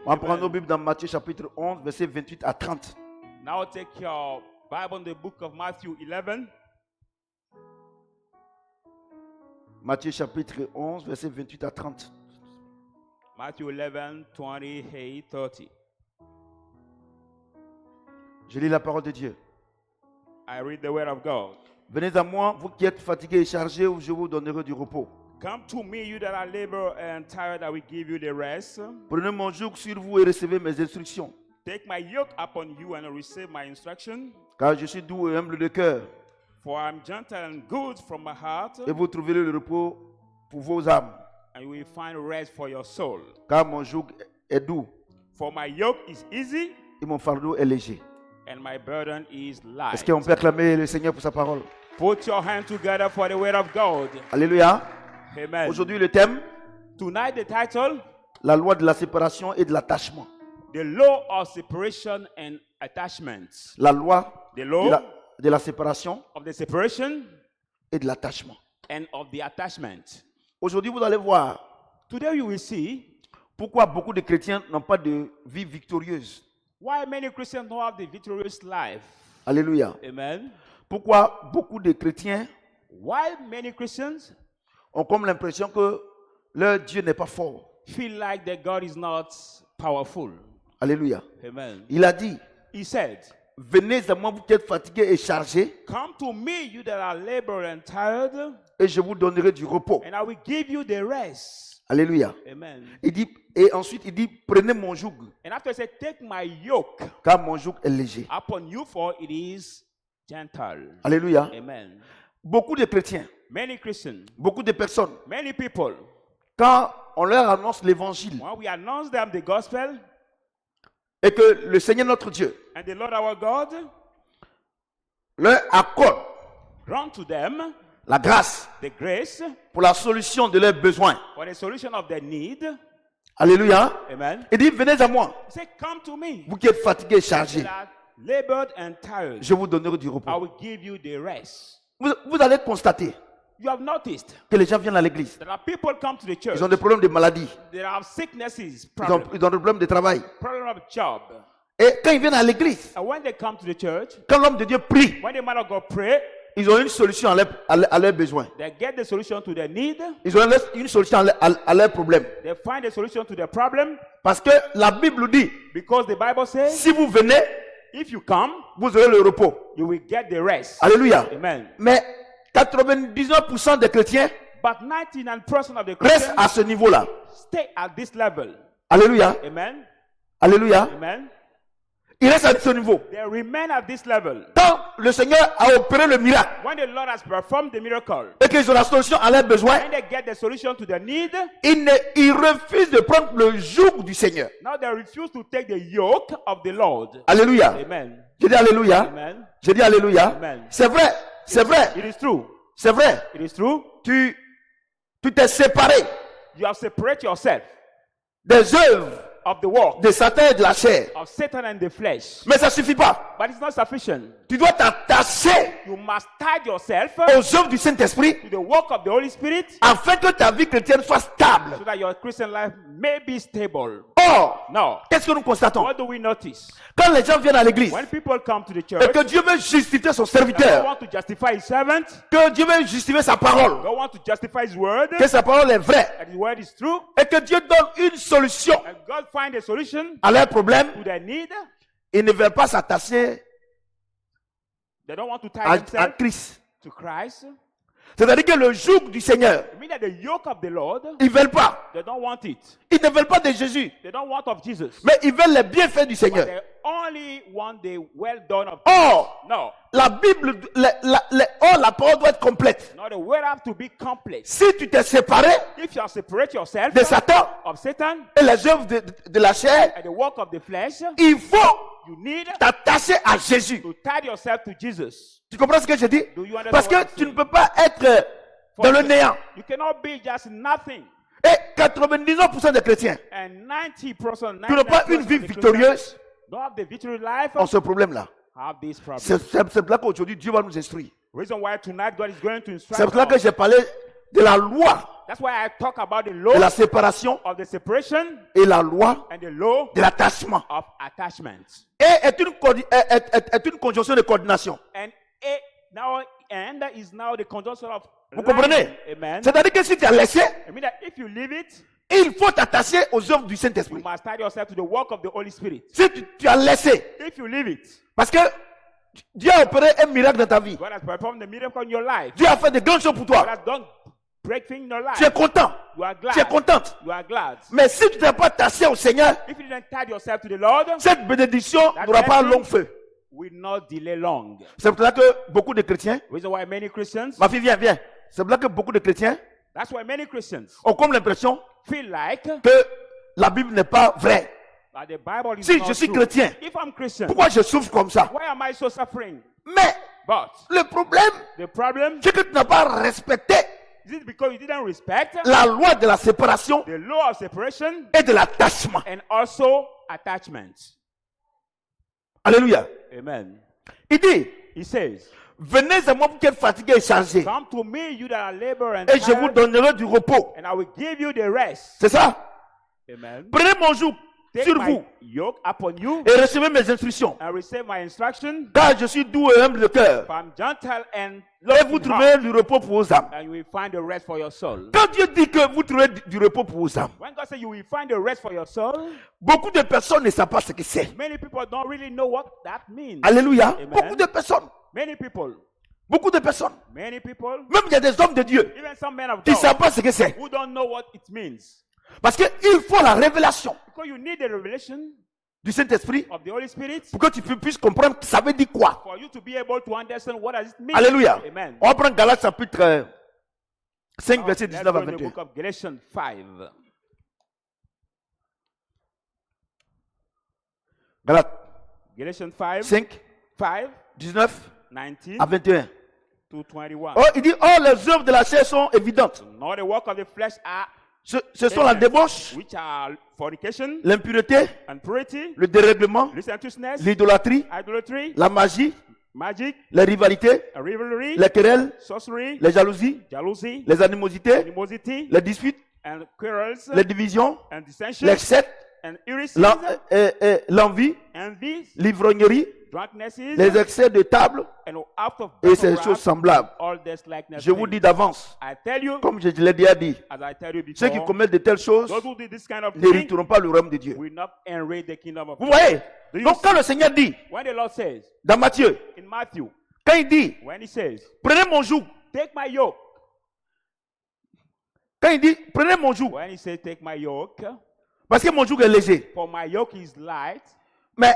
On va prendre nos Bibles dans Matthieu chapitre 11, versets 28 à 30. Now take your Bible in the book of Matthew 11. Matthieu chapitre 11, versets 28 à 30. Matthew 11, 28, 30. Je lis la parole de Dieu. I read the word of God. Venez à moi, vous qui êtes fatigués et chargés, où je vous donnerai du repos. Come to me, you that are labor and tired, I will give you the rest. Prenez mon joug sur vous et recevez mes instructions. Take my yoke upon you and receive my instruction. Car je suis doux et humble de cœur. For I am gentle and good from my heart, Et vous trouverez le repos pour vos âmes. and you will find rest for your soul. Car mon joug est doux For my yoke is easy et mon fardeau est léger. and my burden is light. Est-ce qu'on peut acclamer le Seigneur pour sa parole? Put your hand together for the word of God. Alléluia. Amen. Aujourd'hui, le thème, Tonight the title, la loi de la séparation et de l'attachement. The Law of Separation and Attachment. La loi The law de la séparation of the separation et de l'attachement. and of the attachment. Aujourd'hui, vous allez voir Today you will see pourquoi beaucoup de chrétiens n'ont pas de vie victorieuse. why many Christians don't have the victorious life. Alléluia. Amen. Pourquoi beaucoup de chrétiens Why many Christians ont comme l'impression que leur Dieu n'est pas fort. feel like that God is not powerful. Alléluia. Amen. Il a dit, He said, venez à moi vous qui êtes fatigués et chargés, come to me, you that are labor and tired, et je vous donnerai du repos. and I will give you the rest. Alléluia. Amen. Il dit, et ensuite il dit, prenez mon joug, And after he said, take my yoke car mon joug est léger. upon you, for it is gentle. Alléluia. Amen. Beaucoup de chrétiens, Many Christians, beaucoup de personnes, many people, quand on leur annonce l'évangile when we announce them the gospel et que le Seigneur notre Dieu and the Lord our God, leur accorde run to them la grâce the grace pour la solution de leurs besoins. for the solution of their need. Alléluia. Amen. Il dit, venez à moi, He said, come to me, vous qui êtes fatigués et chargés, that are labored and tired. je vous donnerai du I repos. will give you the rest. Vous allez constater You have noticed que les gens viennent à l'église. that our people come to the church. Ils ont des problèmes de maladie. They have sicknesses, Ils ont des problèmes de travail. problem of job. Et quand ils viennent à l'église, And when they come to the church, quand l'homme de Dieu prie, when the man of God pray, ils ont une solution à leurs besoins. they get the solution to their need. Ils ont une solution à leurs problèmes. They find a solution to their problem, Parce que la Bible dit, because the Bible says, si vous venez, if you come, vous aurez le repos. you will get the rest. Alléluia. Amen. Mais 99% des chrétiens But 99% of the restent Christians à ce niveau-là. stay at this level. Alléluia. Amen. Alléluia. Amen. Ils restent à ce niveau. They remain at this level. Quand le Seigneur a opéré le miracle When the Lord has performed the miracle, et qu'ils ont la solution à leurs besoins, when they get the solution to their need, ils refusent de prendre le joug du Seigneur. now they refuse to take the yoke of the Lord. Alléluia. Amen. Je dis Alléluia. Amen. Je dis Alléluia. Amen. C'est vrai. C'est vrai. It is true. C'est vrai. It is true. Tu t'es séparé You have separated yourself des œuvres of the work de Satan et de la chair. of Satan and the flesh. Mais ça suffit pas. But it's not sufficient. Tu dois t'attacher You must tie yourself aux œuvres du Saint-Esprit to the work of the Holy Spirit afin que ta vie chrétienne soit stable. so that your Christian life may be stable. Or, Now, qu'est-ce que nous constatons? what do we notice? Quand les gens viennent à l'église When people come to the et church, que Dieu veut justifier son God serviteur, want to justify his servant, que Dieu veut justifier sa parole, God want to justify his word, que sa parole est vraie, that his word is true, et que Dieu donne une solution and God find a solution à leurs problèmes, to their need. ils ne veulent pas s'attacher They don't want to tie à themselves Christ. to Christ. C'est-à-dire que le joug du Seigneur, It means that the yoke of the Lord, ils ne veulent pas. they don't want it. Ils ne veulent pas de Jésus, They don't want of Jesus. mais ils veulent les bienfaits du But Seigneur. they only want the well done of Or, No. la Bible, la parole doit être complète. Now the word have to be complete. Si tu t'es séparé If you separate yourself de Satan of Satan et les œuvres de la chair, and the work of the flesh, il faut you need t'attacher à Jésus. to tie yourself to Jesus. Tu comprends ce que je dis? Do you understand Parce what I'm que tu ne saying? peux pas être dans le néant. You cannot be just nothing. Et 99% des chrétiens And 90%, qui n'ont pas une vie victorieuse don't have the victory life, ont ce problème-là. have this problem. C'est pour là qu'aujourd'hui Dieu va nous instruire. Reason why tonight God is going to instruct C'est pour là que us. j'ai parlé de la loi That's why I talk about the de la law séparation of the separation et la loi and the law de l'attachement. of attachment. Et est une conjonction de coordination. And that is now the conjunction of Vous line. comprenez? Amen. C'est-à-dire que si tu as laissé, I mean that if you leave it, il faut t'attacher aux œuvres du you Saint-Esprit. must tie yourself to the work of the Holy Spirit. Si tu as laissé, If you leave it, parce que Dieu a opéré un miracle dans ta vie. God has performed the miracle in your life. Dieu a fait de grandes choses pour God toi. has done great things in your life. Tu es content. You are Tu es glad. contente. You are glad. Mais si tu n'es pas attaché au Seigneur, If you didn't tie yourself to the Lord, cette bénédiction that n'aura pas un blessing long feu. will not delay long. C'est pour ça que beaucoup de chrétiens, Reason why many Christians, ma fille viens. C'est pour ça que beaucoup de chrétiens that's why many Christians ont comme l'impression feel like que la Bible n'est pas vraie. that the Bible is Si not je suis true. chrétien, If I'm Christian, pourquoi je souffre comme ça? why am I so suffering? Mais But le problème, the problem c'est que tu n'as pas respecté is it because you didn't respect la loi de la séparation the law of separation et de l'attachement. and also attachment. Alléluia. Amen. Il dit, He says, venez à moi pour qui êtes fatigués et chargés, come to me, you that are labor and et je vous tired, donnerai du repos. and I will give you the rest. C'est ça? Amen. Prenez mon joug Take sur my vous yoke upon you et recevez mes instructions. and receive my instruction. Car je suis doux et humble de cœur. For I'm gentle and Et vous lowly in trouverez heart, du repos pour vos âmes. and you will find the rest for your soul. Quand Dieu dit que vous trouverez du repos pour vos âmes, When God says you will find the rest for your soul, beaucoup de personnes ne savent pas ce que c'est. many people don't really know what that means. Alléluia. Amen. Beaucoup de personnes. Many people, Même il y a des hommes de Dieu even some men of qui ne God, savent pas ce que c'est. who don't know what it means. Parce qu'il faut la révélation Because you need the revelation du Saint-Esprit of the Holy Spirit pour que tu puisses comprendre ça veut dire quoi. for you to be able to understand what does it mean. Alléluia. Amen. On va prendre Galates chapitre 5, Now, verset let's 19 go à in the 21. book of Galatians 5. Galates Galatians 5, 5, 5, 19 19 à 21. to 21. Oh, il dit, oh, les œuvres de la chair sont évidentes. Now the work of the flesh are Ce sont la débauche, which are fornication, l'impurité, impurity, le dérèglement, licentiousness, l'idolâtrie, idolatry, la magie, magic, les rivalités, rivalry, les querelles, sorcery, les jalousies, jealousy, les animosités, animosity, les disputes, and quarrels, les divisions, and dissensions, l'excès, and heresies, l'envie, envy, l'ivrognerie, drunknesses, les excès de table and out of et ces wrath, choses semblables. all this likeness. Je vous dis d'avance, I tell you, comme je l'ai déjà dit, as I tell you ceux qui before, commettent de telles choses those who do this kind of thing n'hériteront pas le royaume de Dieu. will not inherit the kingdom of Vous God. voyez? Do you Donc see? quand le Seigneur dit, When the Lord says dans Matthieu, in Matthew, quand il dit, when he says, prenez mon joug, take my yoke, quand il dit, prenez mon joug, when he says, take my yoke, parce que mon joug est léger. for my yoke is light, Mais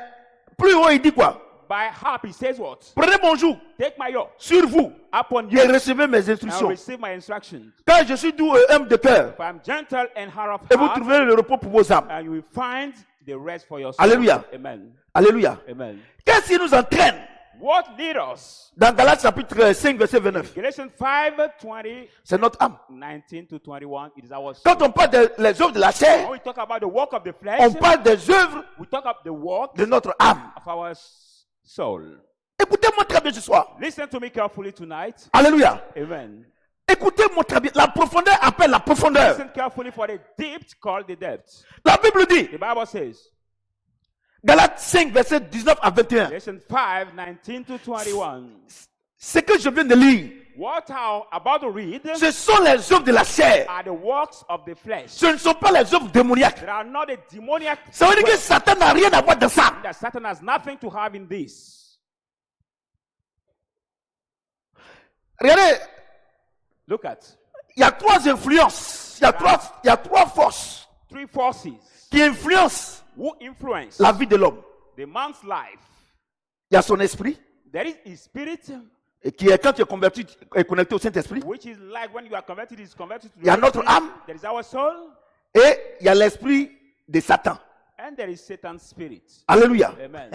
plus haut, il dit quoi? by half he says what? Prenez mon joug Take my yoke sur vous upon you et recevez mes and instructions. receive my instructions. Car je suis doux et humble de cœur. For I'm gentle and hard of Et vous heart, trouverez le repos pour vos âmes. and you will find the rest for your soul. Alléluia. Amen. Alléluia. Amen. Qu'est-ce qui nous entraîne? What lead us? Dans Galates chapitre 5, verset 29. Galatians 5:20, C'est notre âme. 19 to 21. It is our soul. Quand on parle des œuvres de la chair, When we talk about the work of the flesh, on parle des œuvres we talk about the work de notre âme. of our soul. Écoutez-moi très bien ce soir. Listen to me carefully tonight. Alléluia. Amen. Écoutez-moi très bien. La profondeur appelle la profondeur. Listen carefully for the depth called the depth. La Bible dit, The Bible says, Galates 5, verset 19 à 21. Galatians 5:19 to 21. Ce que je viens de lire, What I'm about to read ce sont les œuvres de la chair. are the works of the flesh. Ce ne sont pas les œuvres démoniaques. They are not a demoniac. Ça veut dire que Satan n'a rien à voir dans ça. That Satan has nothing to have in this. Regardez, Look at il y a trois influences. Il y a trois forces three forces qui influencent who influence la vie de l'homme. the man's life. Il y a son esprit, There is his spirit, et qui est quand tu es converti, est connecté au Saint-Esprit. which is like when you are converted, is converted to Il y a the notre Holy Spirit. âme. There is our soul, Et il y a l'esprit de Satan. and there is Satan's spirit. Alléluia. Amen.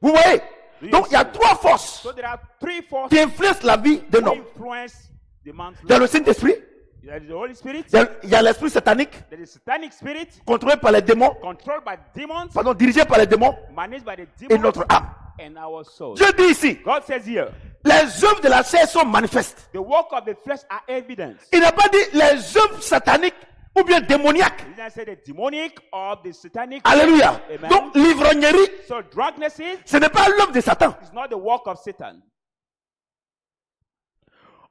Vous voyez? Do you Donc il y a see? trois forces So there are three forces qui influencent la vie d'un who homme. influence the man's Il y a le life. Saint-Esprit, There is the Holy Spirit, il y a l'esprit satanique, there is Satanic spirit, contrôlé par les démons, controlled by demons, dirigé par les démons, managed by the et demons, notre âme. and our soul. Dieu dit ici, God says here, les œuvres de la chair sont manifestes. The work of the flesh are evident. Il n'a pas dit les œuvres sataniques ou bien démoniaques. He didn't say the demonic or the satanic. Alléluia. Amen. Donc l'ivrognerie, So drunkenness ce n'est pas l'œuvre de Satan. is not the work of Satan.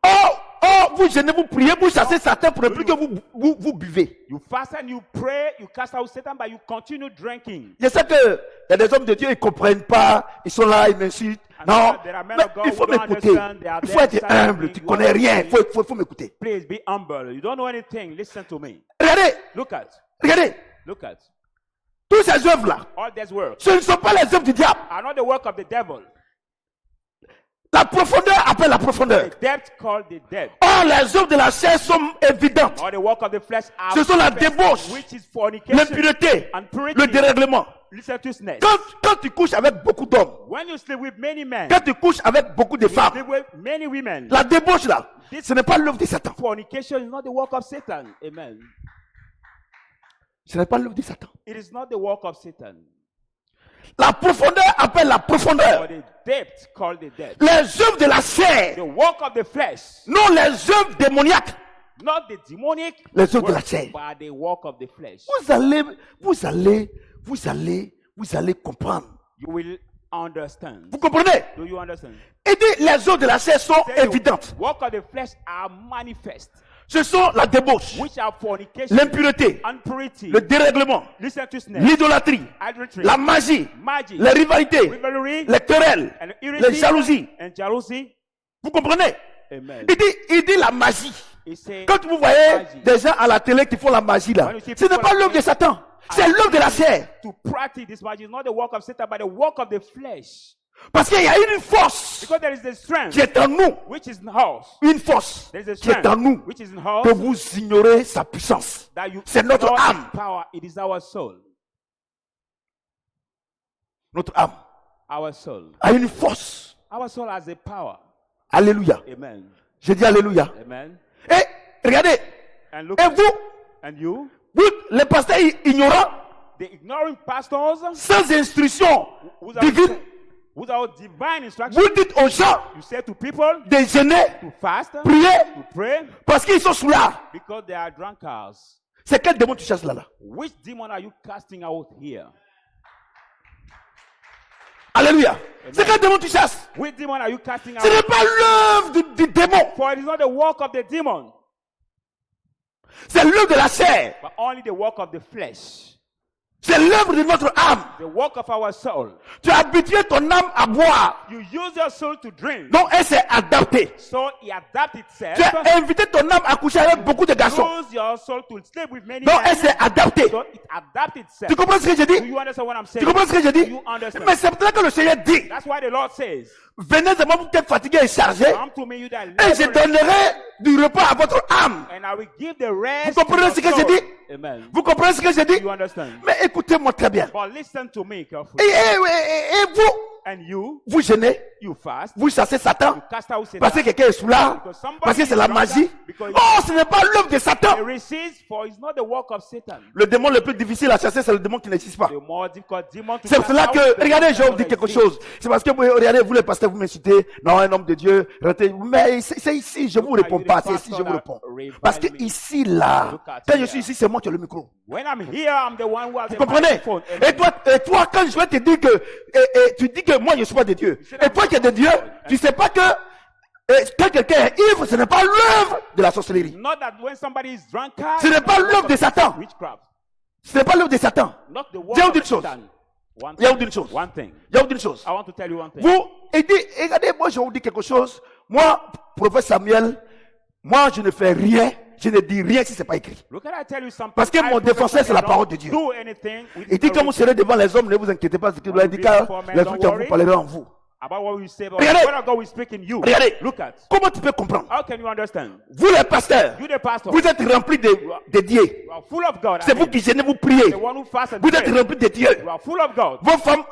Oh, vous jeûnez, vous priez, vous chassez Satan pour ne plus que vous buvez. You fast and you pray, you cast out Satan, but you continue drinking. Je sais que il y a des hommes de Dieu, ils ne comprennent pas, ils sont là, ils m'insultent. Non, There are men mais of God il faut who don't m'écouter. understand. They are Il faut être there humble, silently. tu You connais rien, understand. il faut m'écouter. Please be humble. You don't know anything. Listen to me. Regardez, Regardez. toutes ces œuvres-là, All these works ce ne sont pas les œuvres du diable. are not the work of the devil. La profondeur appelle la profondeur. The depth called the depth. Or, les œuvres de la chair sont évidentes. Or the work of the flesh are Ce sont la manifest, débauche, which is fornication, l'impureté, impurity, le dérèglement. licentiousness. Quand tu couches avec beaucoup d'hommes, When you sleep with many men, quand tu couches avec beaucoup de you femmes, sleep with many women. la débauche là, ce n'est pas l'œuvre de Satan. Fornication is not the work of Satan. Amen. Ce n'est pas l'œuvre de Satan. It is not the work of Satan. La profondeur appelle la Or profondeur. the depth called the depth. Les œuvres de la chair, The work of the flesh, non les œuvres démoniaques. not the demonic, Les œuvres de la work, chair. but the work of the flesh. Vous allez comprendre. You will understand. Vous comprenez? Do you understand? Et dit, les œuvres de la chair sont Say évidentes. the work of the flesh are manifest, Ce sont la débauche, which are fornication, l'impureté, impurity, le dérèglement, licentiousness, l'idolâtrie, adultery, la magie, magic, les rivalités, rivalry, les querelles, and les irritation, jalousies. and jealousy. Vous comprenez? Amen. Il dit la magie. He said, Quand vous voyez magie. des gens à la télé qui font la magie là, ce n'est pas l'œuvre de Satan, c'est l'œuvre de la chair. to practice this magic is not the work of Satan, but the work of the flesh. Parce qu'il y a une force Because there is the strength qui est en nous, which is in house. une force There is a qui est en strength nous, which is in que house vous ignorez sa puissance. that you C'est notre know its âme. power. It is our soul. Notre âme Our soul. a une force. Our soul has a power. Alléluia. Amen. Je dis Alléluia. Amen. Et regardez, And look, et vous, and you, les pasteurs ignorants, the ignoring pastors sans instruction without, divine, without divine instruction, vous dites aux gens you say to people de jeûner, to fast, prier, to pray, parce qu'ils sont sous là. because they are drunkards. C'est quel démon tu chasses là? Which demon are you casting out here? Alléluia. C'est quel démon tu chasses? Which demon are you casting Ce n'est out? pas l'œuvre du démon, For it is not the work of the demon, c'est l'œuvre de la chair, but only the work of the flesh, c'est l'œuvre de notre âme. the work of our soul. Tu as habitué ton âme à boire, You use your soul to drink, donc elle s'est adaptée. so it adapts itself. Tu as invité ton âme à coucher avec beaucoup de garçons, Use your soul to sleep with many donc elle men, s'est adaptée. so it adapts itself. Tu comprends ce que je Do dis? you understand what I'm Tu saying? comprends ce que je dis? You understand? Mais c'est pour ça que le Seigneur dit, That's why the Lord says, venez de moi, vous êtes fatigué et chargé, come to me, you that et je labor donnerai du repas à votre âme. and I will give the rest. Vous comprenez to ce your que je soul. dis? Amen. Vous comprenez ce que je Do dis? you understand? Mais écoutez-moi très bien. But listen to me carefully. Et vous, And you, vous jeûnez, you fast, vous chassez Satan, you cast out Satan. parce que quelqu'un est sous là, Because somebody parce que c'est la is drunk, magie. because Oh, ce n'est pas l'œuvre de it Satan. receives, for it's not the work of Satan. Le démon le plus difficile à chasser, c'est le démon qui n'existe pas. The more difficult demon to C'est pour cast cela out, que, the regardez, more je vais vous dire quelque exist. chose. C'est parce que, regardez, vous les pasteurs, vous m'insultez. Non, un homme de Dieu, arrêtez. Mais c'est ici, je vous réponds pas. C'est ici, je vous réponds. Parce que ici, là, quand je suis ici, c'est moi qui ai le micro. When I'm here, I'm the one who has Vous the comprenez? microphone. Et toi, quand je vais te dire que, tu dis que moi, je ne suis pas de Dieu. Et toi qui es de Dieu, tu sais pas que, quand quelqu'un est ivre, ce n'est pas l'œuvre de la sorcellerie. Not that when somebody is drunkard, Ce n'est pas l'œuvre de Satan. witchcraft. Ce n'est pas l'œuvre de Satan. Not the Je vais work vous of dire une chose. Satan. One Je vais vous thing. dire une chose. One thing. Je vais vous dire une chose. I want to tell you one thing. Vous, regardez, moi, je vais vous dire quelque chose. Moi, prophète Samuel, moi, je ne fais rien. Je ne dis rien si ce n'est pas écrit. Look at I tell you something. Parce que I mon prophesy défenseur, c'est la don't parole de Dieu. Do anything with Il dit the quand vous serez devant les hommes, ne vous inquiétez pas. Il dit car les trucs à vous parleront en vous. about what we say, but Regardez. what God will speak in you. Regardez. Look at. Comment tu peux comprendre? How can you understand? Vous les pasteurs, You the pastor. vous êtes remplis de Dieu. You are full of God. C'est vous qui gênez, vous priez. The one who fasts and Vous êtes prays. remplis de Dieu. You are full of God. Vos femmes,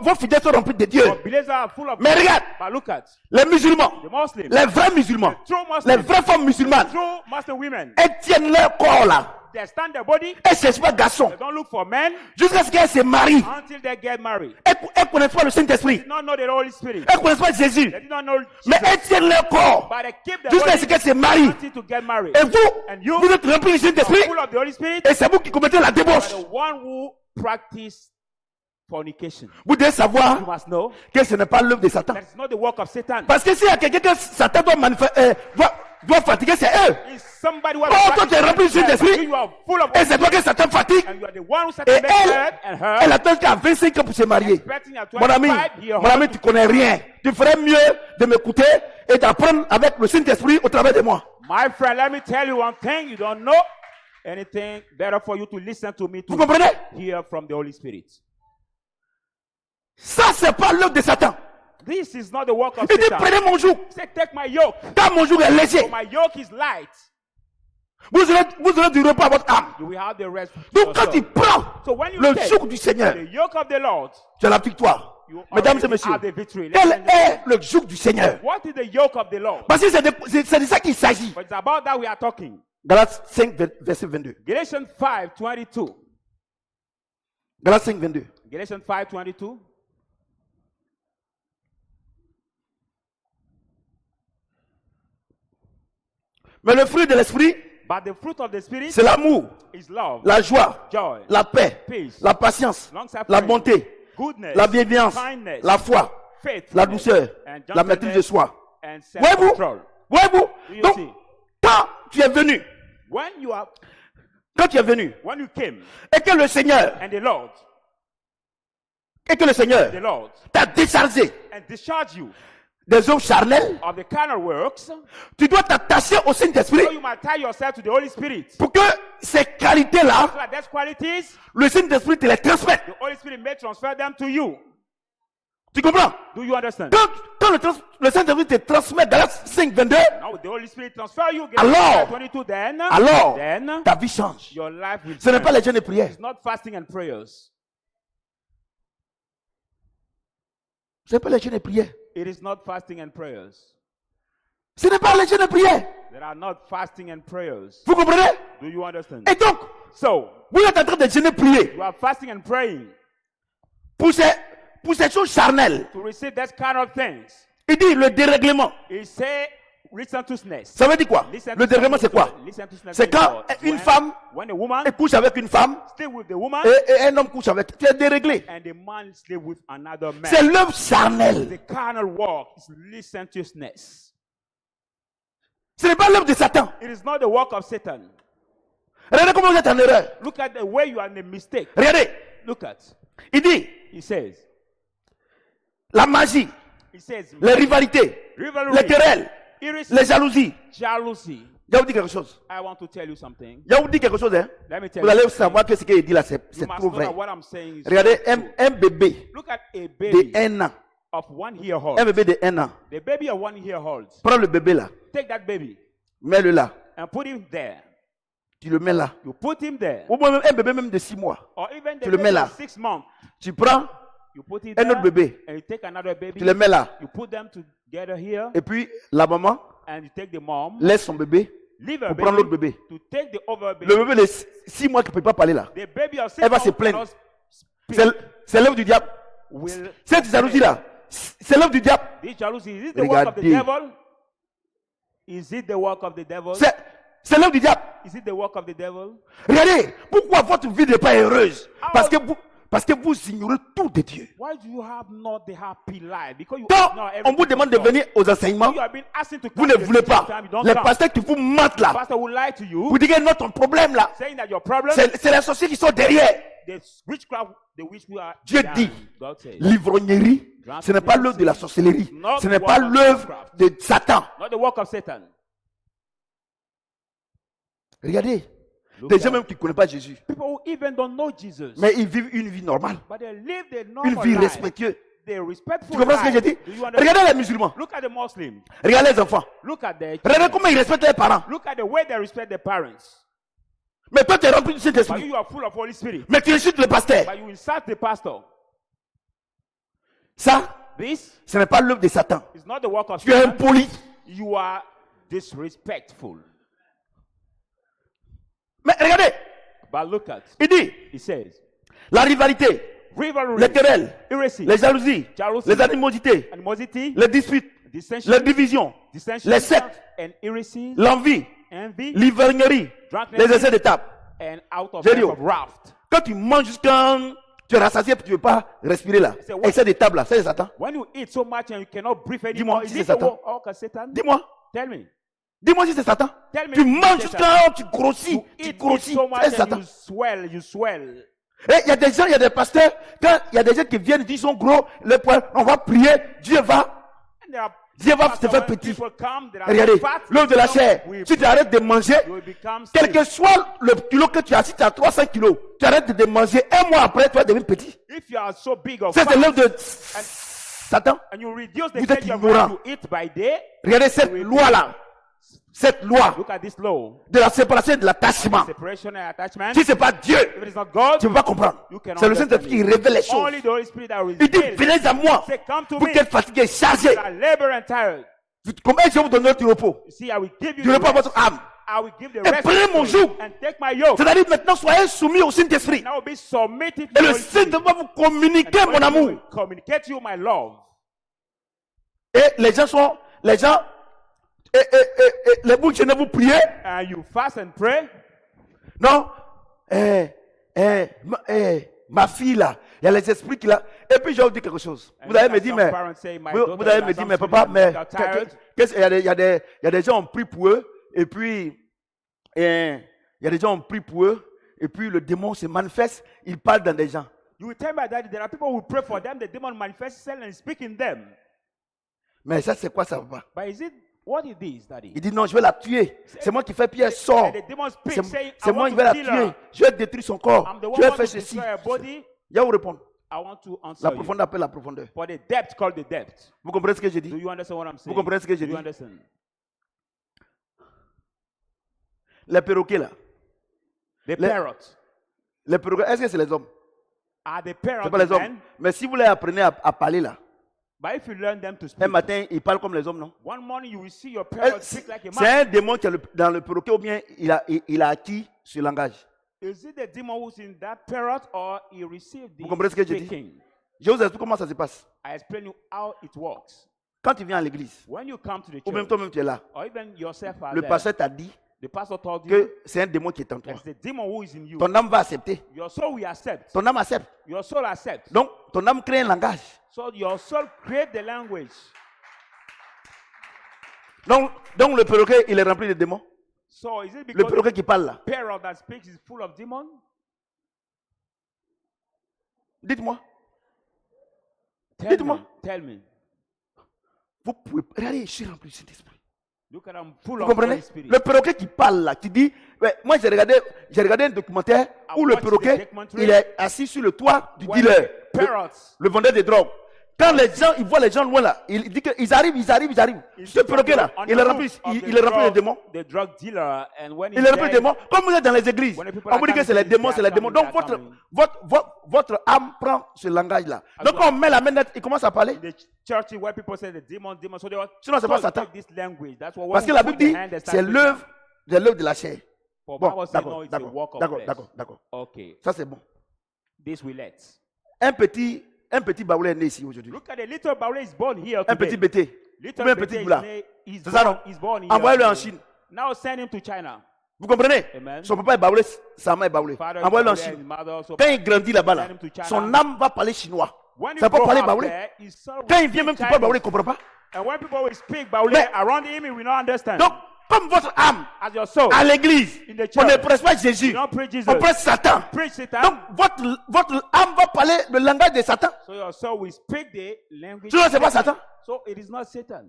vos fidèles sont remplis de Dieu. Your believers are full of Mais God. regarde, But look at les musulmans, the Muslims. les vrais musulmans, True les Muslims. vraies femmes musulmanes, True Muslim women. elles tiennent leur corps là. They stand their body. Elle ne cherche pas garçon. They don't look for men Jusqu'à ce qu'elle se marie. until they get married. Elle ne connaît pas le Saint-Esprit. They did not know the Holy Spirit. Elle ne connaît pas Jésus. They did not know Mais Jesus. elle tient leur corps. But they keep their Jusqu'à ce body qu'elle se marie. until to get married. Et vous, And you, vous êtes rempli du Saint-Esprit. full of the Holy Spirit, Et c'est vous qui commettez la are débauche. the one who practice fornication. Vous devez You savoir must know que ce n'est pas l'œuvre de Satan. that it's not the work of Satan. Parce que s'il y a quelqu'un que Satan doit fatiguer, c'est eux. It's somebody who has Oh, toi, tu es rempli du practiced Saint-Esprit. you are full of Et c'est toi que Satan fatigue. and you are the one who Et Satan makes hurt and elle hurt. attend qu'à 25 ans pour se marier. Expecting at Mon ami, 25 years mon ami, tu connais rien. Tu ferais mieux de m'écouter et d'apprendre avec le Saint-Esprit au travers de moi. My friend, let me tell you one thing. You don't know anything better for you to listen to me Vous to comprenez? hear from the Holy Spirit. Ça, c'est pas l'œuvre de Satan. This is not the work of Il dit, Satan. prenez mon joug. Say, take my yoke. Car mon joug est léger. For my yoke is light. Vous aurez du repos à votre âme. You will have the rest. Donc, quand tu prends So when you le take joug du Seigneur, the yoke of the Lord, tu as la victoire. you Mesdames et already messieurs, have the victory. quel Ladies and gentlemen, est le joug du Seigneur? what is the yoke of the Lord? Parce que c'est de ça qu'il s'agit. But it's about that we are talking. Galates 5, verset 22. Galatians 5:22. Galates 5, 22. Galatians 5:22. Mais le fruit de l'esprit, But the fruit of the Spirit c'est l'amour, is love, la joie, joy, la paix, peace, la patience, long-suffering, la bonté, goodness, la bienveillance, kindness, la foi, faithfulness, la douceur, and la maîtrise de soi. and Voyez-vous? self-control. Voyez-vous? Do you Donc, see? quand tu es venu, When you came, et que le Seigneur, and the Lord t'a déchargé and discharge you des œuvres charnelles, of the carnal works, tu dois t'attacher au Saint-Esprit so you might tie yourself to the Holy Spirit. pour que ces qualités-là, So that these qualities, le Saint-Esprit te les transmette. the Holy Spirit may transfer them to you. Tu comprends? Do you understand? Quand le Saint-Esprit te transmet Galates 5, 22, Now the Holy Spirit transfer you. Alors, 22. Then ta vie change. your life will Ce n'est change. pas les jeûnes et prières. It's not fasting and prayers. Ce n'est pas les jeûnes et prières. It is not fasting and prayers. Ce n'est pas les jeûnes et prières. There are not fasting and prayers. Vous comprenez? Do you understand? Et donc, So vous êtes en train de jeûner, prier you are fasting and praying pour ces choses charnelles. to receive that kind of things. Il dit le dérèglement. He say listen-to-ness. Ça veut dire quoi? Listen Le to dérèglement, c'est quoi? listen-to-ness C'est is quand what? une femme when a woman couche avec une femme stay with the woman et un homme couche avec. Tu es déréglé. and the man stay with another man. C'est l'œuvre charnelle. The carnal work is licentiousness. Ce n'est pas l'œuvre de Satan. It is not the work of Satan. Regardez comment vous êtes en erreur. Look at the way you are in a mistake. Regardez. Look at. Il dit He says. la magie, He says. les rivalités, Rivalry, les querelles, irresponsibility, les jalousies. jealousy. Je vais vous dire quelque chose. I want to tell you something. Je vais vous dire quelque chose. Hein. Let me tell Vous you. allez something. savoir que ce qu'il dit là, c'est You must trop know vrai. that what I'm saying is Regardez true. un bébé Look at a de baby 1 an. of 1 year old. Un bébé de 1 an. The baby of 1 year old. Prends le bébé là. Take that baby Mets-le là. and put him there. Tu le mets là. You put him there. Ou même un bébé même de 6 mois. Or even the Tu le baby mets là. of 6 months. Tu prends You put it un there. autre bébé. And you take another baby. Tu le mets là. You put them together here. Et puis la maman And you take the mom. laisse son bébé Leave her pour prendre l'autre baby bébé. to take the other baby. Le bébé de 6 mois qui ne peut pas parler là. The baby of 6 Elle va months se plaindre. cannot speak. C'est l'œuvre du diable. Will Cette jalousie là, c'est l'œuvre du diable. this jealousy, is it the work of the Regardez. devil? Is it the work of the devil? C'est l'œuvre du diable. Is it the work of the devil? Regardez, pourquoi votre vie n'est pas heureuse? Parce que vous ignorez tout de Dieu. Why do you have not the happy life? Because you Quand ignore on vous everything demande de from God. venir aux enseignements, You have been asking to vous come ne to the voulez teaching pas. time, you don't Les come. pasteurs qui vous mentent là, Pastor will lie to you, vous dites que non, ton problème là, saying that your problem, c'est les sorciers qui sont derrière. the witchcraft, the witch we are. Dieu behind. dit, God says, l'ivrognerie, ce n'est pas l'œuvre de la sorcellerie, ce n'est pas l'œuvre de Satan. not the work of Satan. Regardez, Look des at gens même qui ne connaissent pas Jésus, people who even don't know Jesus, mais ils vivent une vie normale, but they live the une normal vie life. respectueuse. The respectful Tu comprends ce que life. j'ai dit? Do you understand? Regardez les musulmans, Look at the Muslims. regardez les enfants, Look at the regardez comment ils respectent leurs parents. Look at the way they respect their parents. Mais toi, tu es rempli du But Saint-Esprit. you are full of Holy Spirit. Mais tu insultes le pasteur. But you insult the pastor. Ça, This ce n'est pas l'œuvre de Satan. is not the work of Tu es Satan. impoli. You are disrespectful. Mais regardez, But look at, Il dit, he says, la rivalité, rivalry, les querelles, heresy, les jalousies, jealousy, les animosités, animosity, les disputes, dissension, les divisions, dissension, les sectes, and heresies, l'envie, envy, l'ivrognerie, drunkenness, les essais de table. and out of J'ai dit, life of wrath. quand tu manges jusqu'à tu es rassasié et tu ne veux pas respirer là, C'est what? excès de table là, c'est Satan. When you eat so much and you cannot breathe Dis-moi anymore, si is c'est it the Satan. work of Satan? Dis-moi, Tell me. dis-moi si c'est Satan. Tell me Tu if it's manges Satan. jusqu'à tu grossis, You tu eat grossis, so much c'est and Satan. you swell. Et il y a des gens, il y a des pasteurs, quand il y a des gens qui viennent, ils sont gros, le poil, on va prier, Dieu va And there are Dieu va te pastors, faire when petit. people come, they are Regardez, fat, l'œuvre de la chair. we Si tu arrêtes de manger, you will become quel sick. que soit le kilo que tu as, si tu as 300 kilos, tu arrêtes de manger, un mois après, tu vas devenir petit. If you are so big of Ça, c'est fat, l'œuvre de Satan. and you reduce the Vous êtes quantity of ignorant. rice you eat by day, Regardez cette loi-là. Cette loi look at this law. de la séparation et de l'attachement. Separation and attachment. Si ce n'est pas Dieu, If it is not God, tu ne peux pas comprendre. you cannot C'est le understand Saint-Esprit qui it. révèle les choses. Only the Holy Spirit that Il dit, reveals. venez à moi, Say, come to vous me. qui êtes fatigués, chargés. You are labor and tired. Combien je vais vous donner du repos? You see, I will give you Du the repos à rest. votre âme. I will give the Et rest prenez of mon you joug. and take my yoke. C'est-à-dire maintenant, soyez soumis au Saint-Esprit. Now be submitted Et to le the Holy Spirit. Saint va vous communiquer And mon when he amour. will communicate you my love. Et les gens, les bouches ne vous priez. And you fast and pray. Non, ma fille là, il y a les esprits qui là. Et puis je vais vous dire quelque chose. And Vous allez me some dire, mais parents say, my vous daughter, allez there me are dire, some mais papa, children mais that are tired. il y a des gens qui ont pris pour eux, et puis il y a des gens qui ont pris pour eux, et puis le démon se manifeste, il parle dans des gens. You will tell me that there are people who pray for them, the demon manifests and speak in them. Mais ça, c'est quoi ça va pas? But is it what it is, Daddy? Il dit non, je vais la tuer. C'est moi qui fais Pierre, sort. And the demon speaks, saying, C'est I moi want qui vais to la kill tuer. her. Je vais détruire son corps. I'm the one Je vais who faire wants to ceci. destroy her body. Je vais vous répondre. I want to answer La you. profondeur appelle la profondeur. For the depth called the depth. Vous comprenez ce que j'ai dit? Do you understand what I'm saying? Vous comprenez ce que j'ai Do you dit? understand? Les perroquets là. The parrot. Les perroquets, est-ce que c'est les hommes? Are the C'est parrots pas les the hommes. men? Mais si vous les apprenez à parler là, But if you learn them to un speak, matin, ils parlent comme les hommes, non? one morning you will see your parrot C'est speak like a c'est man. un démon qui est dans le perroquet ou bien il a acquis ce langage. Is it the demon who's in that parrot or he received Vous comprenez ce que the j'ai dit? speaking? Je vous explique comment ça se passe. I explain you how it works. Quand tu viens à l'église, When you come to the ou même church, toi-même tu es là, or even yourself are le there, pasteur t'a dit the pastor told you que c'est un démon qui est en toi. that's the demon who is in you. Ton âme va accepter. Your soul will accept. Ton âme accepte. Your soul accepts. Donc, ton âme crée un langage. So your soul create the language. Donc le perroquet, il est rempli de démons. So is it Le because perroquet qui parle là. the parrot that speaks is full of demons? Dites-moi. Tell Dites-moi. me. Tell me. Vous pouvez. Regardez, je suis rempli de Saint-Esprit. Look at them full Vous of comprenez? Holy Spirit. Le perroquet qui parle là, qui dit, ouais, moi j'ai regardé un documentaire où le watched the perroquet, documentary il est assis sur le toit du When dealer, the parrots, le vendeur de drogue. Quand les gens, ils voient les gens loin là, il dit qu'ils arrivent. Ce perroquet là, il est rempli de démons. The drug dealer, and when Il est rempli de démons. Comme vous êtes dans les églises, When the people on vous dit are que c'est les coming, démons, they c'est are les démons. coming, Donc they are votre âme prend ce langage-là. Donc well. quand on met la main nette, il commence à parler. the church where people say the demon, so they were Sinon, c'est pas told to Satan. take this language. That's what Parce que when la we Bible put dit, the hand, they start c'est speaking. l'œuvre de la chair. For Bon, Bible says, no, it's a work of flesh. d'accord. Okay, Ça c'est bon. this we let. Un petit baoulé est né ici aujourd'hui. Look at the little Baule is born here Un today. petit bété. Little Ou bien un Bete petit is boula. na- is C'est ça, born- non? is born here Envoyez-le en today. Chine. Now send him to China. Vous comprenez? Amen. Son papa est baoulé, sa mère est baoulée. Father is Envoyez-le en Baule and Chine. mother also. Quand il grandit là-bas, là, Send him to China. son âme va parler chinois. When Ça you peut grow parler up baoulé. there, his soul will Quand il vient speak même qu'il parle Chinese. baoulé, il ne comprend pas. And when people will speak Baule Mais- around him, he will not understand. Donc, comme votre âme As your soul, à l'église, in the on ne church, presse pas Jésus, you don't preach Jesus. on presse Satan. Preach Satan. Donc, votre âme va parler le langage de Satan. So your soul will speak the language. Sinon, c'est of pas Satan. Satan. So it is not Satan.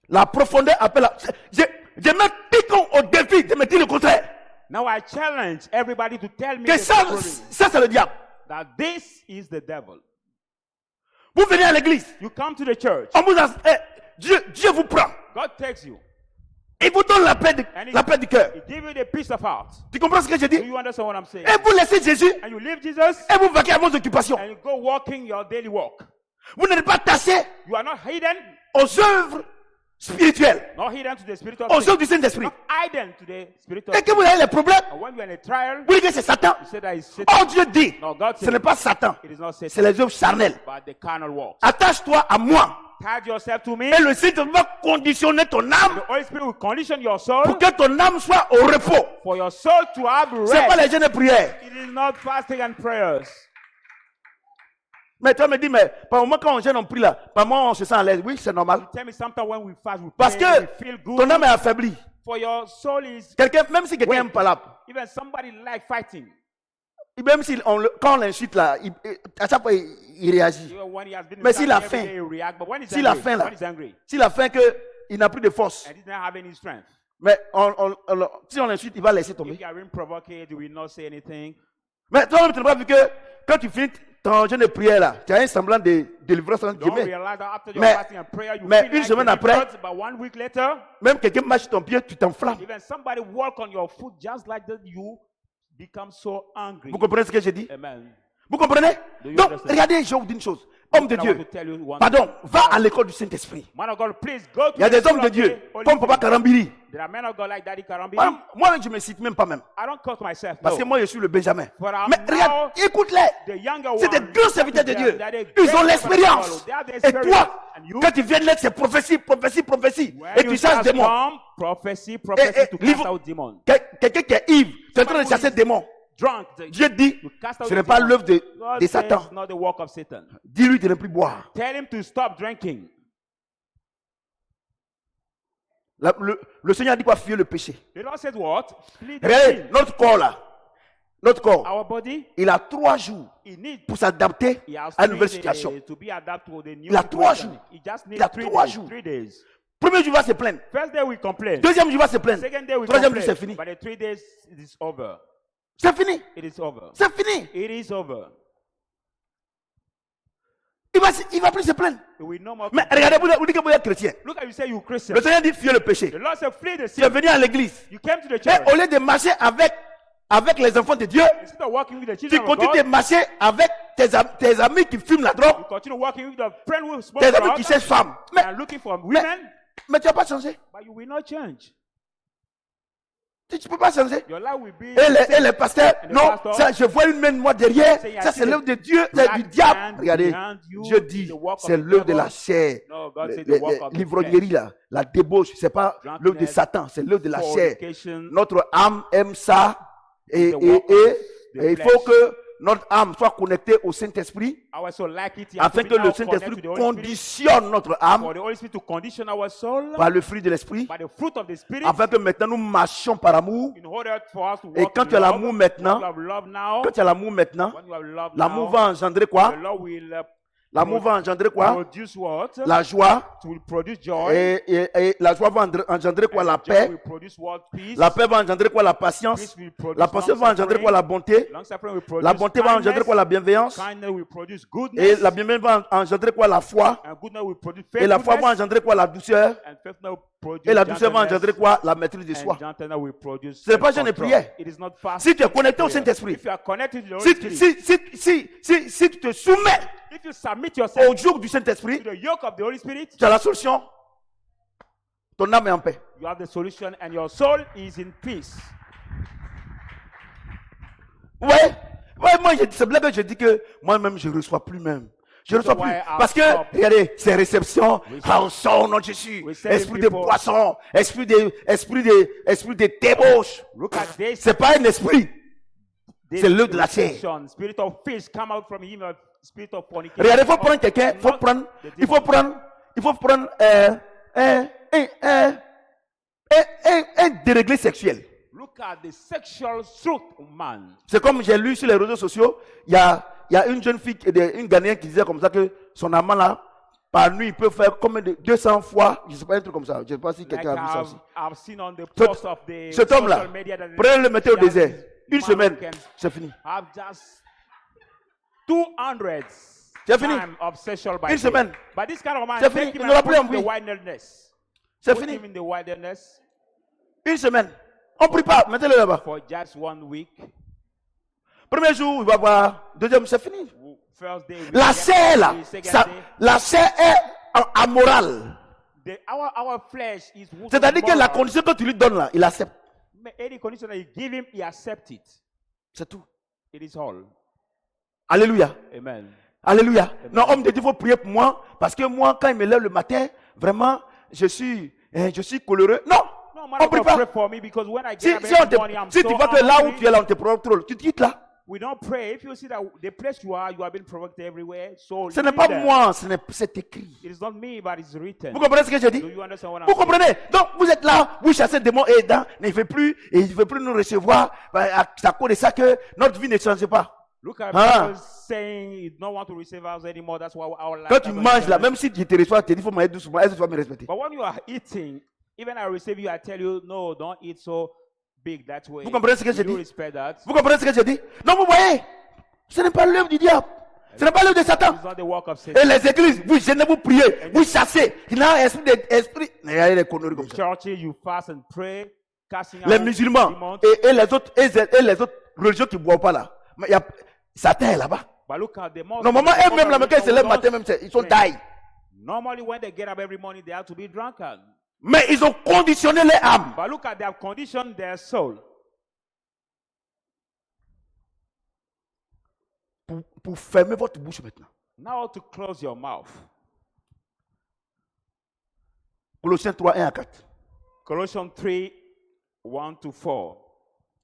La profondeur appelle je mets quiconque au défi de me dire le contraire. Now I challenge everybody to tell me Que the ça truth, c'est le diable. that this is the devil. Vous venez à l'église, You come to the church, on vous Dieu vous prend. God takes you, Il vous donne la paix and du cœur. He gives you the peace of heart. Tu comprends ce que je Do dis? you understand what I'm saying? Et vous laissez Jésus And you leave Jesus, et vous vaquez à vos occupations. and you go walking your daily walk. Vous n'êtes pas attaché You are not hidden, aux œuvres spirituelles, not hidden to the spirit of aux sin, œuvres du Saint-Esprit. not hidden to the spirit of Et que sin. vous avez les problèmes, And when you are in a trial, vous dites que c'est Satan. you say that it's Satan. Oh, Dieu dit, No, God ce said n'est pas Satan, it is not c'est Satan, les œuvres charnelles. but the carnal works. Attache-toi à moi. Attach yourself to me. Et le Saint-Esprit va conditionner ton âme The Holy Spirit will condition your soul pour que ton âme soit au repos. for your soul to have C'est pas rest. les jeûnes et prières. It is not fasting and prayers. Mais toi me dis, mais par moment quand on jeûne, on prie là, par moment on se sent à l'aise. Oui, c'est normal. Tell me sometimes when we fast, we Parce pray, que we feel good. ton âme est affaiblie. For your soul is, Quelqu'un, même si quelqu'un n'aime pas là, even somebody like fighting. même si quand on l'insulte là, à chaque fois il réagit. Even when he has been Mais s'il a every faim, day, he react. But when he's s'il a angry, faim là, when he's angry s'il a faim qu'il n'a plus de force, and he doesn't have any strength, mais si on l'insulte, il va laisser if tomber. you are being provoked, you will not say anything. Mais toi-même, tu n'as pas vu que quand tu finis ton jeûne de prière là, tu as un semblant de délivrance entre Don't guillemets. realize that after your Mais- fasting and prayer, you mais feel une like semaine deliverance, après- but 1 week later, Même quelqu'un marche sur ton pied, tu t'enflammes. even somebody walk on your foot just like that, you become so angry. Vous comprenez ce que j'ai dit? Amen. Vous comprenez? Do you Donc, understand? regardez, je vous dis une chose. Homme de I want to Dieu, tell you one pardon, thing. va à l'école du Saint-Esprit. Man of God, please go to Il y a the des school hommes de of Dieu, the Holy comme Papa Spirit. Karambiri. There are men of God like Daddy Karambi. Moi, je ne me cite même pas même. I don't call myself. Parce No. que moi, je suis le Benjamin. But I'm Mais now regarde, écoute-les. the younger C'est des one. grands serviteurs de Dieu. They are the Ils great ont l'expérience. people. They have the Et experience. toi, And you, quand tu viens de l'être, c'est prophétie, prophétie, prophétie. when Et you tu chasses just des démons. come, prophecy to livre- cast out demons. Quelqu'un qui est ivre, tu es en train de chasser des démons. Drunk. Dieu dit, You cast out ce n'est the pas demons. l'œuvre de God says Satan. not the work of Satan. Dis-lui de ne plus boire. Tell him to stop drinking. Le Seigneur dit quoi? Fuir le péché. The Lord said what? Flee the Regardez, sin. notre corps là, notre corps, Our body, il a 3 jours he needs pour s'adapter he has à une nouvelle 3 situation. days to be adapted to the new Il a 3 situation. jours. He just Il needs a 3 3 days. jours. 3 days. Premier jour, il va se plaindre. First day we complain. Deuxième jour, il va se plaindre. Second day we Troisième jour, complain. c'est fini. But the 3 days it is over. C'est fini. It is over. C'est fini. It is over. Il va plus se plaindre. We will no more Mais complain. regardez, vous dites que vous êtes chrétien. Look at you say you Christian. Le Seigneur dit fuir le péché. The Lord said flee the Tu es sin. venu à l'église. You came to the Et church. au lieu de marcher avec les enfants de Dieu, Instead of walking with the tu children of continues de God, marcher avec tes amis qui fument la drogue, you continue walking with the friend who smoke tes amis drugs qui cherchent femme. Mais, and looking for women, mais tu n'as pas changé. but you will not change. Tu ne peux pas changer. Your life will be Et les pasteurs, And the non, pastor, ça, je vois une main de moi derrière, saying, I ça see c'est the l'œuvre de Dieu, c'est black du diable. hand Regardez, behind you, Dieu dit, the work of c'est the l'œuvre de devil. la chair. No, God said the Les work of the l'ivrognerie flesh. là, la débauche, c'est pas Drunkenness, l'œuvre de Satan, c'est l'œuvre de la chair. Fornication, Notre âme aime ça et, The work et of the il flesh. faut que notre âme soit connectée au Saint-Esprit I so like it. You have afin to que be le now connected Saint-Esprit to the Holy Spirit, conditionne notre âme for the Holy Spirit to condition our soul par le fruit de l'Esprit by the fruit of the Spirit afin que maintenant nous marchions par amour. in order for us to Et walk quand in tu as love. l'amour maintenant, When you have love now, quand tu as l'amour maintenant, when you have love l'amour now, va engendrer quoi? the Lord will L'amour va engendrer quoi? produce what? La joie. It will produce joy. Et la joie va engendrer quoi? And La the joy paix. will produce what? Peace. La paix va engendrer quoi? La patience. Peace will produce La patience va engendrer quoi? La bonté. Long-suffering will produce La bonté va engendrer quoi? La bienveillance. Kindness will produce Et goodness. la bienveillance va engendrer quoi? La foi. And goodness will produce Et la foi va faithfulness. engendrer quoi? La douceur. And faithfulness will produce Et la douceur va gentleness. engendrer quoi? La maîtrise de And soi. gentleness will produce Ce n'est pas jeûne et self-control. prière. It is not fast. Si tu es connecté au prayer. Saint-Esprit, If you are connected to the Holy si, Spirit, si tu te soumets if you submit yourself au joug du to Saint-Esprit, the yoke of the Holy Spirit, tu as la solution. Ton âme est en paix. you have the solution and your soul is in peace. Ouais, moi, c'est blague que je dis que moi-même, je ne reçois plus même. Je ne reçois plus. why I Parce que, stop. regardez, ces réceptions, We ah, son nom de Jésus, we send esprit de people- poisson, esprit de débauche. Look at this. C'est pas un esprit. This c'est l'œuvre de la chair. reception. Spirit of fish come out from him. Spirit of fornication. Regardez, il faut prendre quelqu'un, Not the il faut prendre un déréglé sexuel. Look at the sexual truth of man. C'est comme j'ai lu sur les réseaux sociaux, il y a une jeune fille, une Ghanéenne qui disait comme ça que son amant là, par nuit, il peut faire combien de 200 fois, je ne sais pas, un truc comme ça. Je ne sais pas si Like quelqu'un a vu ça aussi. I've seen on the post of the Cet homme-là, social media that prenez-le, mettez au young désert. Une man semaine, can c'est fini. have just 200 C'est fini. time of sexual by Une day. semaine. But this kind of man, C'est take fini. him Il n'aura and plus put him in the envie. wilderness. C'est Put fini. him in the wilderness Une semaine. On ne prie pas, mettez-le là-bas. for just 1 week. Premier jour, il va voir. Deuxième, c'est fini. first day. La chair là, la chair est amorale. Our flesh is. C'est-à-dire que la condition que tu lui donnes là, il accepte. Any condition that you give him, he accepts it. C'est tout. It is all. Alléluia. Amen. Alléluia. Amen. Non, homme de Dieu, il faut prier pour moi. Parce que moi, quand il me lève le matin, vraiment, je suis coloreux. Non. No, On prie pas. pray for me because when I Si, get up si every morning, I'm si so tu vois que là où hungry. tu es là, on te provoque trop, tu te quittes là. We don't pray. If you see that the place you are being provoked everywhere. So Ce n'est leave pas them. moi, c'est écrit. It is not me, but it's written. Vous comprenez ce que je dis? Do you understand what I'm Vous saying? comprenez? Donc, vous êtes là, vous chassez des démons et il ne veut plus nous recevoir. C'est à cause de ça que notre vie ne change pas. Look at Ah. people saying you don't want to receive us anymore. That's why our life. Quand tu manges là, même si je te reçois, tu te dis, il faut manger doucement, est-ce que tu vas me respecter? But when you are eating, even I receive you, I tell you, no, don't eat so big that way. Vous comprenez ce que je You dis? respect that. Vous comprenez ce que je dis? Donc, vous voyez, ce n'est pas l'œuvre du diable. Ce n'est pas l'œuvre de Satan. It's not the work of Et Satan. les églises, vous gênez, vous priez, vous chassez. Il y a un esprit. Il y a des conneries comme ça. Churches, you fast and pray, casting Les out musulmans demons. et les autres religions qui ne boivent pas là. Mais il y a Satan est là-bas. But look at the Muslims. Normalement, The eux-mêmes, là, Muslims quand ils se lèvent don't matin, même, ils sont drink. die. Normally, when they get up every morning, they have to be drunken. Mais ils ont conditionné les âmes. But look at they have conditioned their soul Pour fermer votre bouche maintenant. now to close your mouth. Colossiens 3, 1 à 4. Colossians 3, 1 to 4.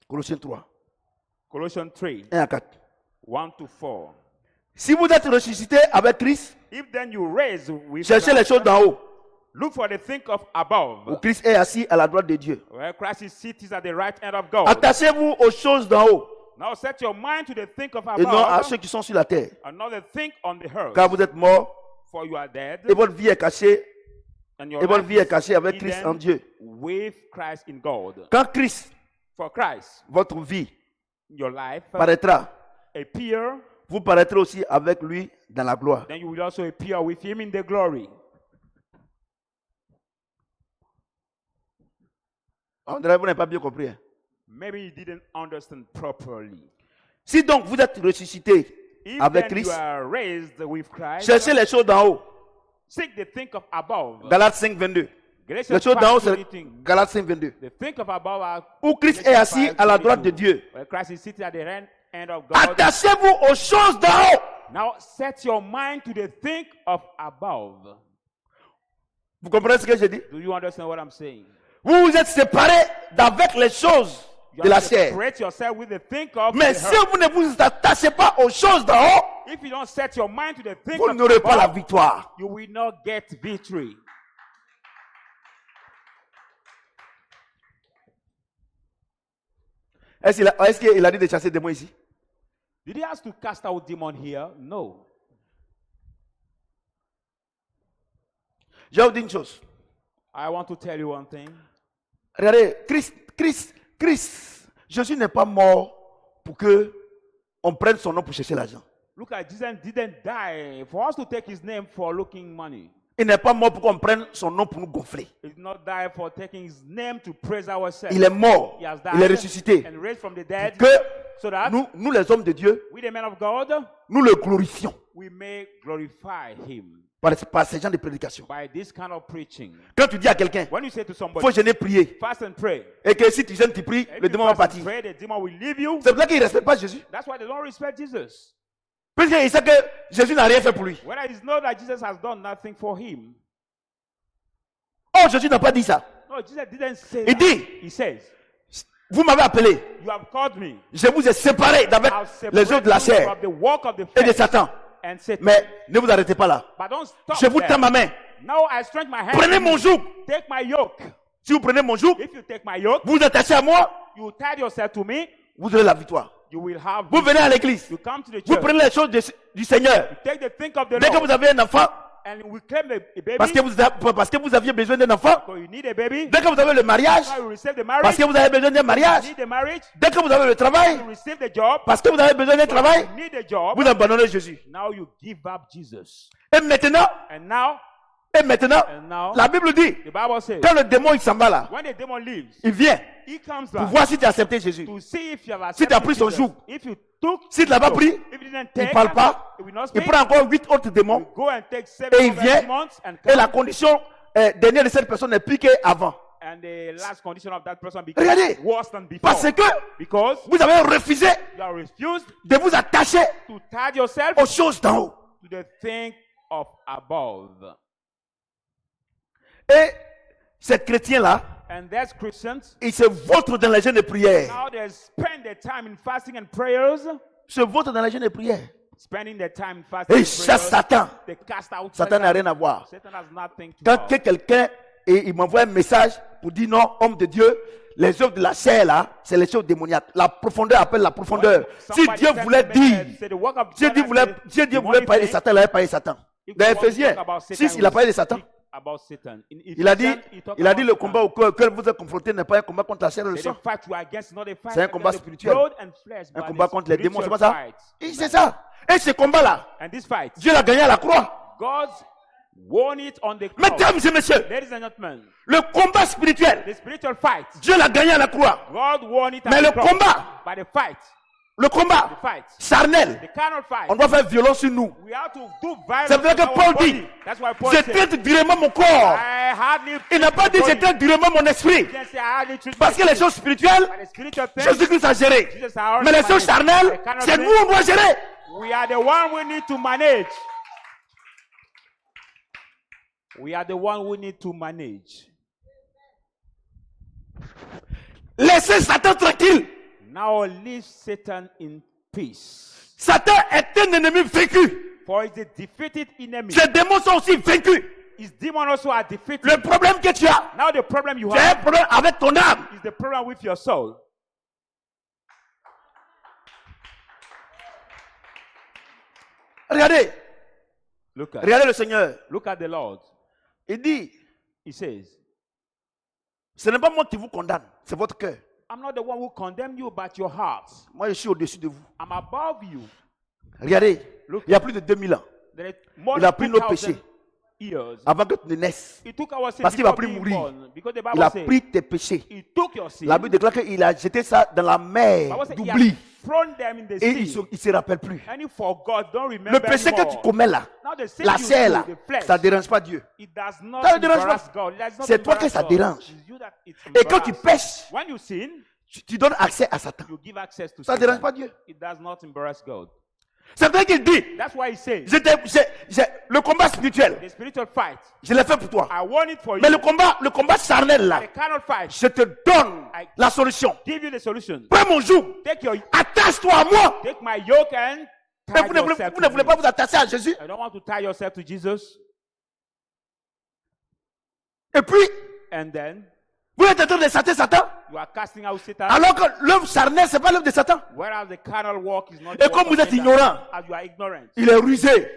Colossiens 3, Colossians 3, 1 à 4. 1 to 4. Si vous êtes ressuscité avec Christ, If then you raise with cherchez les Christ, choses d'en haut, look for the thing of où above, Christ est assis à la droite de Dieu. where Christ is seated at the right hand of God. Attachez-vous aux choses d'en haut Now set your mind to the thing of et non à above, ceux qui sont sur la terre. and not the thing on the earth. Car vous êtes morts For you are dead, et votre vie est cachée, and your et votre life vie est is cachée avec Christ en hidden Dieu. with Christ in God. Quand Christ, For Christ, votre vie, your life paraîtra, appear, vous paraîtrez aussi avec lui dans la gloire. then you will also appear with him in the glory. On dirait que vous n'avez pas bien compris. Hein. Maybe you didn't understand properly. Si donc vous êtes ressuscité If avec then you Christ, are raised with Christ, cherchez les choses d'en haut. seek the thing of above. Galates 5, 22. Les Galatians choses d'en haut, 5, c'est 22. Galates 5, 22. The think of above are Où Christ est assis à la droite de Dieu. where Christ is seated at the hand of God. Attachez-vous aux choses d'en haut. Now set your mind to the think of above. Vous comprenez ce que je dis? Do you understand what I'm saying? Vous vous êtes séparés d'avec les choses You de la have to chair. separate yourself with the think of Mais the si earth. vous ne vous attachez pas aux choses d'en haut, If you don't set your mind to the think vous of n'aurez pas la above, victoire. you will not get victory. Est-ce qu'il a dit de chasser des démons ici? Did he ask to cast out demon here? No. Je vais vous dire une chose. I want to tell you one thing. Regardez, Christ, Jésus n'est pas mort pour que on prenne son nom pour chercher l'argent. Look at Jesus didn't die for us to take his name for looking money. Il n'est pas mort pour qu'on prenne son nom pour nous gonfler. He did not die for taking his name to praise ourselves. Il est mort, He has il est died ressuscité. and raised from the dead Que so that nous les hommes de Dieu, we the men of God, nous le glorifions we may glorify him par ces gens de prédication. by this kind of preaching. Quand tu dis à quelqu'un, When you say to il somebody, faut jeûner, prier, fast and pray, et que si tu jeûnes, tu pries, if le you démon va fast and partir. pray, the demon will leave you. C'est pour ça qu'il ne respecte pas Jésus. That's why they don't respect Jesus. Puisqu'il sait que Jésus n'a rien fait pour lui. Whether it's know that Jesus has done nothing for him. Oh, Jésus n'a pas dit ça. No, Jesus didn't say Il that. dit, He says, vous m'avez appelé, you have called me. je vous ai séparé d'avec I've les œuvres de la separated you chair from the work of the et de flesh Satan. and Satan. Mais ne vous arrêtez pas là. But don't stop Je vous there. tends ma main. Now I stretch my hand. Prenez to mon you. joug. Take my yoke. Si vous prenez mon joug, If you take my yoke, vous vous attachez à moi, you tie yourself to me, vous aurez la victoire. you will have Vous venez à l'église, You come to the vous church. prenez les choses du Seigneur. Take the think of the Dès que Lord. vous avez un enfant, And we claim a baby. parce que vous aviez besoin d'un enfant, So you need a baby. dès que vous avez le mariage, Now you receive the parce marriage. que vous avez besoin d'un You mariage, need the marriage. dès que vous avez le travail, You receive the job. parce que vous avez besoin d'un travail, You need a job. vous abandonnez Jésus. Now you give up Jesus. Et maintenant, And now Et maintenant, And now, la Bible dit, the Bible says, quand le démon il s'en va là, when the demon leaves, il vient he comes pour back voir si tu as accepté Jésus. to see if you have Si tu as accepted pris son Jesus. joug, If you took si tu l'as pas his pris, joug, if you didn't il take, ne parle pas, he will not il speak. prend encore 8 autres démons, You go and take et 7 il other vient, demons and et la come. condition dernière de cette personne est pire qu'avant. And the last condition of that person Regardez, becomes worse than before. parce que Because vous avez refusé you are refused de vous attacher to tie yourself aux choses d'en haut. to the thing of above. Et ces chrétiens-là, And that's Christians. ils se vautrent dans les jeûnes de prière. Now they spend their time in fasting and prayers. Se vautrent dans les jeûnes de prière. Spending their time in fasting Et and ils chassent prayers. Satan. They cast out Satan n'a Satan. rien à voir. Satan has nothing to Quand do. quelqu'un il m'envoie un message pour dire non, homme de Dieu, les œuvres de la chair là, c'est les choses démoniaques. La profondeur appelle la profondeur. Si Dieu voulait dire, si Dieu voulait parler de Satan, il avait parlé de Satan. Dans Ephésiens 6, il a parlé de Satan. Il a dit le combat auquel vous êtes confronté n'est pas un combat contre la chair et le sang. C'est un combat spirituel. Un combat contre les démons, c'est pas ça? Et c'est ça. Et ce combat-là, Dieu l'a gagné à la croix. God won it on the cross. Mesdames et messieurs, Ladies and gentlemen, le combat spirituel, the spiritual fight, Dieu l'a gagné à la croix. God won it Mais at le the cross. combat, By the fight, le combat the fight, charnel, the carnal fight, on doit faire violence sur nous. we have to do violence. C'est vrai que to our Paul body. dit, That's why Paul said, j'éteins durement mon corps. I hardly Il n'a pas dit treat my j'éteins body. durement mon esprit. He didn't say, I hardly treat Parce my que les spirit. choses spirituelles, By the spiritual things, Jésus-Christ a géré. Jesus has Mais les already choses managed. charnelles, The carnal c'est things, nous on doit gérer. we are the one we need to manage. We are the one we need to manage. Laissez Satan tranquille. Now leave Satan in peace. Satan est un ennemi vaincu. For he's a defeated enemy. Ces démons sont aussi vaincus. His demons also are defeated. Le problème que tu as, Now the problem you tu as un have problème avec ton âme. is the problem with your soul. Regardez, Look at regardez le Seigneur. the Lord. Il dit, He says, ce n'est pas moi qui vous condamne, c'est votre cœur. I'm not the one who condemn you, but your heart. Moi, je suis au-dessus de vous. I'm above you. Regardez, il y a plus de 2000 ans, There is more il a than pris nos 2,000 péchés years. avant que tu ne naisses. He took our sin Parce qu'il va before plus being mourir. born. Because the Il Bible a says, pris tes péchés. he took your sin. La Bible déclare qu'il a jeté ça dans la mer Bible says he d'oubli. has thrown them in the Et il sea. ne se rappelle plus. And you forgot, don't remember Le péché que tu anymore. commets là, Now the sin la you chair do, là, the flesh, ça ne dérange pas Dieu. it does not Ça ne dérange embarrass pas. God. It does not C'est toi que embarrass ça God. dérange. It's you that it's Et quand tu embarrassed. pêches, When you sin, tu donnes accès à Satan. you give access to Ça ne Satan. dérange pas Dieu. It does not embarrass God. C'est vrai qu'il dit, That's why he says, le combat spirituel, the spiritual fight, je l'ai fait pour toi. I want it for you. Mais le combat charnel là, The carnal fight, je te donne la solution. give you the solution. Prends mon joug, Take attache-toi à moi. my yoke and Mais tie vous ne yourself voulez to pas me. vous attacher à Jésus. I don't want to tie yourself to Jesus. Et puis, And then vous êtes en train de chasser Satan. you are casting out Satan. Alors que l'œuvre charnelle, ce n'est pas l'œuvre de Satan. Whereas the carnal walk is not Et the comme work vous of êtes Satan. ignorant, As you are ignorant. il est rusé.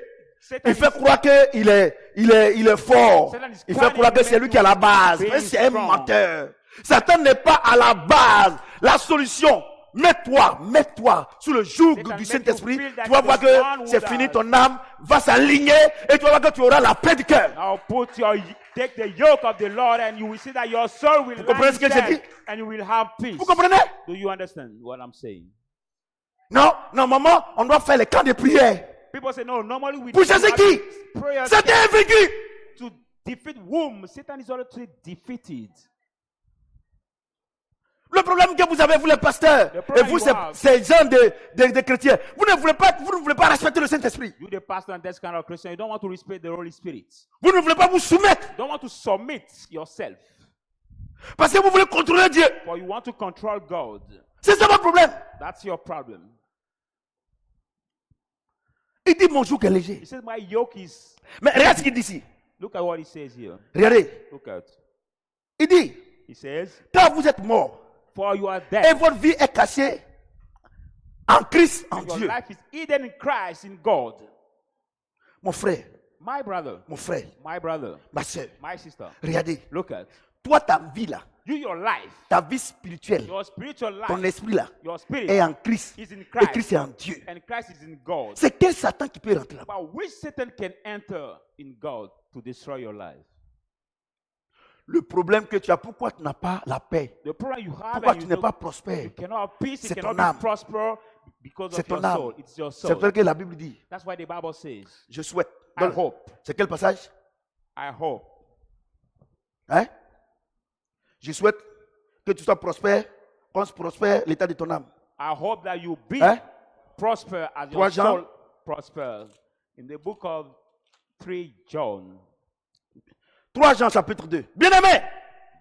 Satan Il fait is- croire qu'il est fort. Satan is Il fait croire que c'est lui qui est à la base. being Mais c'est un strong. menteur. Satan n'est pas à la base. La solution, mets-toi sous le joug Satan du make Saint-Esprit. you feel that Tu vas voir the one que who c'est does. fini, ton âme va s'aligner et tu vas voir que tu auras la paix du cœur. Now take the yoke of the Lord and you will see that your soul will comprenez ce que j'ai dit? and you will have peace. Vous comprenez? Do you understand what I'm saying? Non, normalement, on doit faire les camps de prière. People say no, normally we Pour do chasser have qui? prayers Satan est vaincu. to defeat whom? Satan is already defeated. Le problème que vous avez, vous les pasteurs, The et problem vous, you ces have. gens de chrétiens, vous ne voulez pas respecter le Saint-Esprit. You, the pastor and that kind of Christian, you don't want to respect the Holy Spirit. Vous ne voulez pas vous soumettre You don't want to submit yourself, parce que vous voulez contrôler Dieu. for you want to control God. C'est ça votre problème. That's your problem. Il dit mon joug est léger. He says, my yoke is. Mais regarde ce qu'il dit ici. Look at what he says here. Regardez. Look at. Il dit, He says, quand vous êtes mort for you are et dead. votre vie est cachée en Christ, en Your Dieu. life is hidden in Christ, in God. Mon frère, My brother, ma soeur, my sister. regardez. Look at. Toi, ta vie là, You, your life, ta vie spirituelle, your spiritual ton life, esprit là, your spirit est en Christ. is in Et Christ, Christ est en Dieu. and Christ is in God. C'est quel Satan qui peut rentrer là-bas? But which Satan can enter in God? to destroy your life. Le problème que tu as, pourquoi tu n'as pas la paix? The problem you have Pourquoi and tu you n'es know pas prospère? you cannot have peace, you C'est cannot ton âme. be prosper because C'est of your ton âme. soul. It's your C'est soul. vrai que la Bible dit. That's why the Bible says, Je souhaite. I hope, C'est quel passage? I hope. Hein? Je souhaite que tu sois prospère, qu'on se prospère l'état de ton âme. I hope that you be Hein? prosper as 3 your Jean. soul prospers. In the book of 3 John, 3 Jean chapitre 2. Bien-aimé,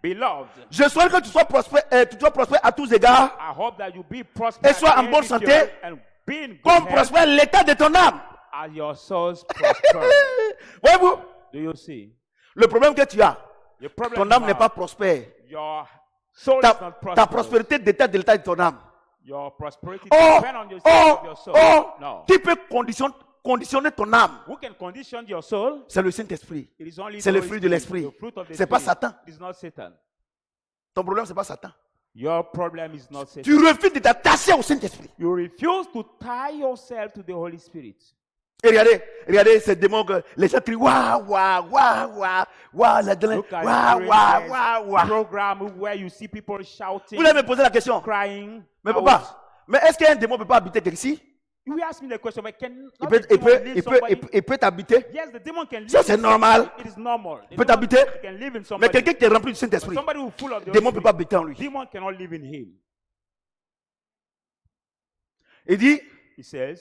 beloved, je souhaite que tu sois prospère, tu sois prospère à tous égards, I hope that you be prosper et sois en in bonne every santé, area and be in good comme health prospère l'état de ton âme. as your souls prosper. Voyez-vous, Do you see? le problème que tu as, The problem ton you âme n'est have, pas prospère. your soul is Ta, not ta prosperous. prospérité dépend de l'état de ton âme. Your prosperity Oh, depends on the state of your soul. No. tu peux conditionner ton âme. Who can condition your soul? C'est le Saint-Esprit. It is only C'est the le Holy fruit de Spirit, l'esprit. the fruit of the C'est pas Spirit. Satan. It is not Satan. Ton problème, c'est pas Satan. Your problem is not Satan. Tu refuses de t'attacher au Saint-Esprit. You refuse to tie yourself to the Holy Spirit. Et regardez ces démons que les gens crient waouh, waouh, waouh, waouh, waouh, la donne, Look at waouh, waouh, waouh, waouh. program where you see people shouting, Vous allez me poser la question. crying. Mais out. papa, mais est-ce qu'un démon ne peut pas habiter quelque ici? You ask me the question, but can Il not peut, the demon live somebody? il peut t'habiter. Yes, the demon can live. Ça, c'est in normal. somebody. It is normal. The Il peut demon t'habiter. can live in Mais somebody. quelqu'un qui est rempli du But Saint-Esprit, somebody who is full of the le démon ne Holy peut pas Spirit, habiter en lui. demon cannot live in him. Il dit, He says,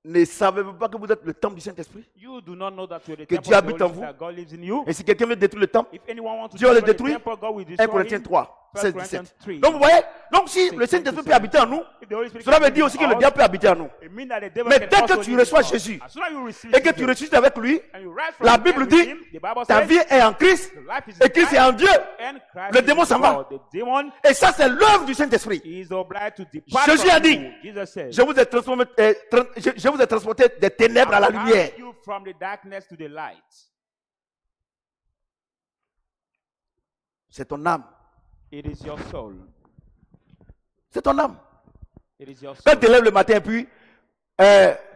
ne savez-vous pas que vous êtes le temple du Saint-Esprit? you do not know that you are the Que temple Dieu of the habite Holy en Spirit, vous. that God lives in you. Et si quelqu'un veut détruire le temple, If anyone wants to Dieu le destroy the détruit. temple, God will 1 destroy Corinthiens him. 3, 16, Corinthians 17. 3. Donc vous voyez, donc si le Saint-Esprit peut habiter en nous, If the Holy Spirit cela can veut live dire in aussi que le us, diable peut habiter en nous. it means that the devil Mais can dès also que tu live in reçois us. Jésus As soon as you receive et que tu Jesus, ressuscites avec lui, and you rise from la the Bible dead with dit, him, the Bible ta says, vie est en Christ the life is et in Christ est Christ, en Dieu. and Christ Le is démon in s'en va. God. The demon Et ça, c'est l'œuvre du Saint-Esprit. is obliged to depart Jésus from a dit, you. Jesus says, je vous ai transformé, je vous ai transporté des ténèbres à la I lumière. you from the darkness to the light. C'est ton âme. It is your soul. C'est ton âme. It is your soul. Quand tu te lèves le matin et puis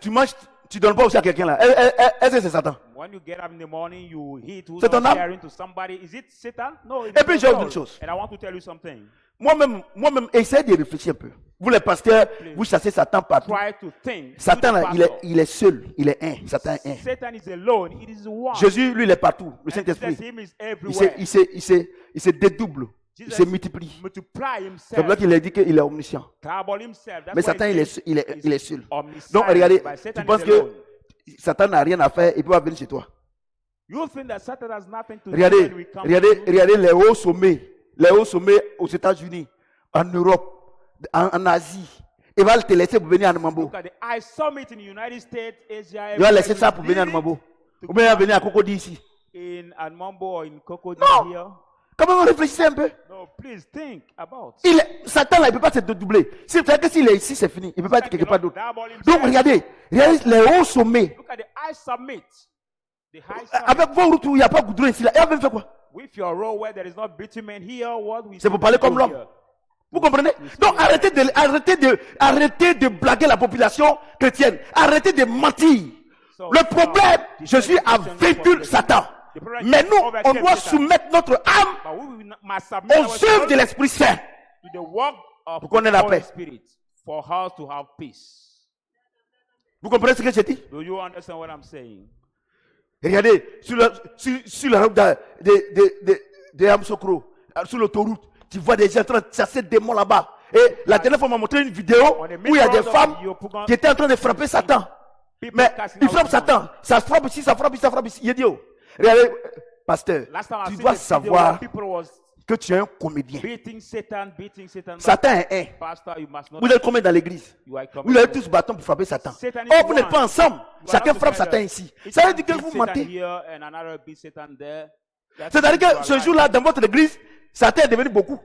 tu manges, tu ne donnes pas aussi à quelqu'un là. Est-ce que c'est Satan? When you get up in the morning, you eat who's C'est ton not âme. sharing to somebody. Is it Satan? No. It Et is puis, your je vais vous soul. dire une chose. And I want to tell you something. Moi-même, essayez de réfléchir un peu. Vous les pasteurs, vous chassez Satan partout. Try to think. Satan, You, là, the pastor. il est seul. Il est un. Satan est un. Satan is alone. It is one. Jésus, lui, il est partout. Le And Saint-Esprit. Jesus, him is Il everywhere. se dédouble. Il Jesus se multiplie. multiply C'est pour ça himself. qu'il a dit qu'il est omniscient. Double himself. That's Mais why Satan, he il says est seul. omniscient, Donc, regardez, but Satan tu is penses alone. que Satan n'a rien à faire, il peut pas venir chez toi. You think that Satan has nothing to do Regardez, when we come to you? regardez les hauts sommets aux États-Unis, en Europe, en Asie. Il va te laisser pour venir à Namambo. Look at the I summit in the United States, Asia. Il va laisser ça pour everywhere. venir à Namambo. Ou bien il va venir à Cocody ici. In Anmambo or in Cocody Non. here. Comment on réfléchit un peu? No, please think about. Satan là, il ne peut pas se dédoubler. C'est vrai que s'il est ici, c'est fini. Il ne peut pas être quelque part d'autre. Double himself. Donc regardez les hauts sommets. Look at the I summit. The high summit. Avec vos routes où il n'y a pas de goudron ici, là, il va venir faire quoi? With your road where there is not bitumen here, what we C'est pour parler comme do l'homme. here. Vous comprenez? Donc arrêtez de blaguer la population chrétienne. Arrêtez de mentir. So, Le problème, Jésus a vaincu Satan. Mais nous, on doit soumettre notre âme But we must submit aux œuvres ourselves de l'Esprit Saint. to the work of Pour qu'on ait la the Holy paix. Spirit for us to have peace. Vous comprenez ce que j'ai dit? Do you understand what I'm saying? Regardez, sur la route de Amsokro, sur l'autoroute, tu vois des gens en train de chasser des démons là-bas. Et la dernière fois, on m'a montré une vidéo où il y a des femmes qui étaient en train de frapper Satan. Mais ils frappent Satan. Ça frappe ici, ça frappe ici, ça frappe ici. Il dit, oh, regardez, pasteur, Last time I tu seen dois the video where savoir people was que tu es un comédien. beating Satan. Satan est un. Pastor, you must not. Vous êtes combien dans l'église? You are Vous avez tous bâton pour frapper Satan. Satan is Oh, vous n'êtes one. pas ensemble. You are Chacun not frappe together. Satan ici. Each Ça veut one dire que beats vous Satan mentez. here and another beats Satan there. That's C'est-à-dire how you que are ce like. jour-là, dans votre église, Satan est devenu beaucoup.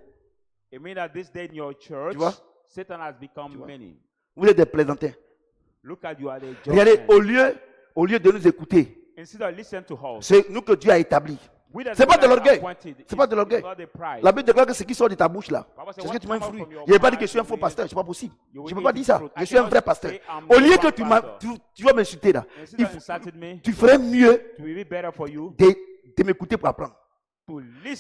It means that this day in your church, Tu vois? Satan has become many. Vous êtes des plaisantins. Look at you are the Regardez, judgment. au lieu de nous écouter, Instead of listen to us. c'est nous que Dieu a établi. We that C'est pas de God has l'orgueil. appointed, C'est pas it's de l'orgueil. not the pride. La Bible déclare que ce qui sort de ta bouche là, Bible C'est ce que tu m'as influé. Je n'ai pas dit que je suis un faux pasteur, c'est pas possible. Je ne peux pas dire ça. Je suis un vrai pasteur. Au lieu que tu vas m'insulter là, tu ferais mieux de m'écouter pour apprendre.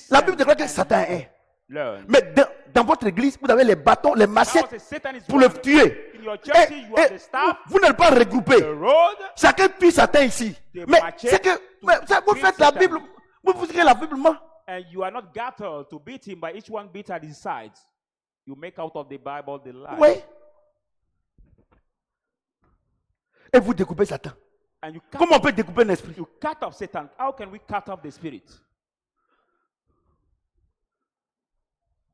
La Bible déclare que Satan est. Mais dans votre église, vous avez les bâtons, les machettes pour le tuer. Et vous n'allez pas regrouper. Chacun tue Satan ici. Mais c'est que vous faites la Bible, vous écrivez la Bible, moi. And you are not gathered to beat him, but each one beat at his sides. You make out of the Bible the lie. Oui. Et vous découpez Satan. Comment on peut découper un esprit? You cut off Satan. How can we cut off the spirit?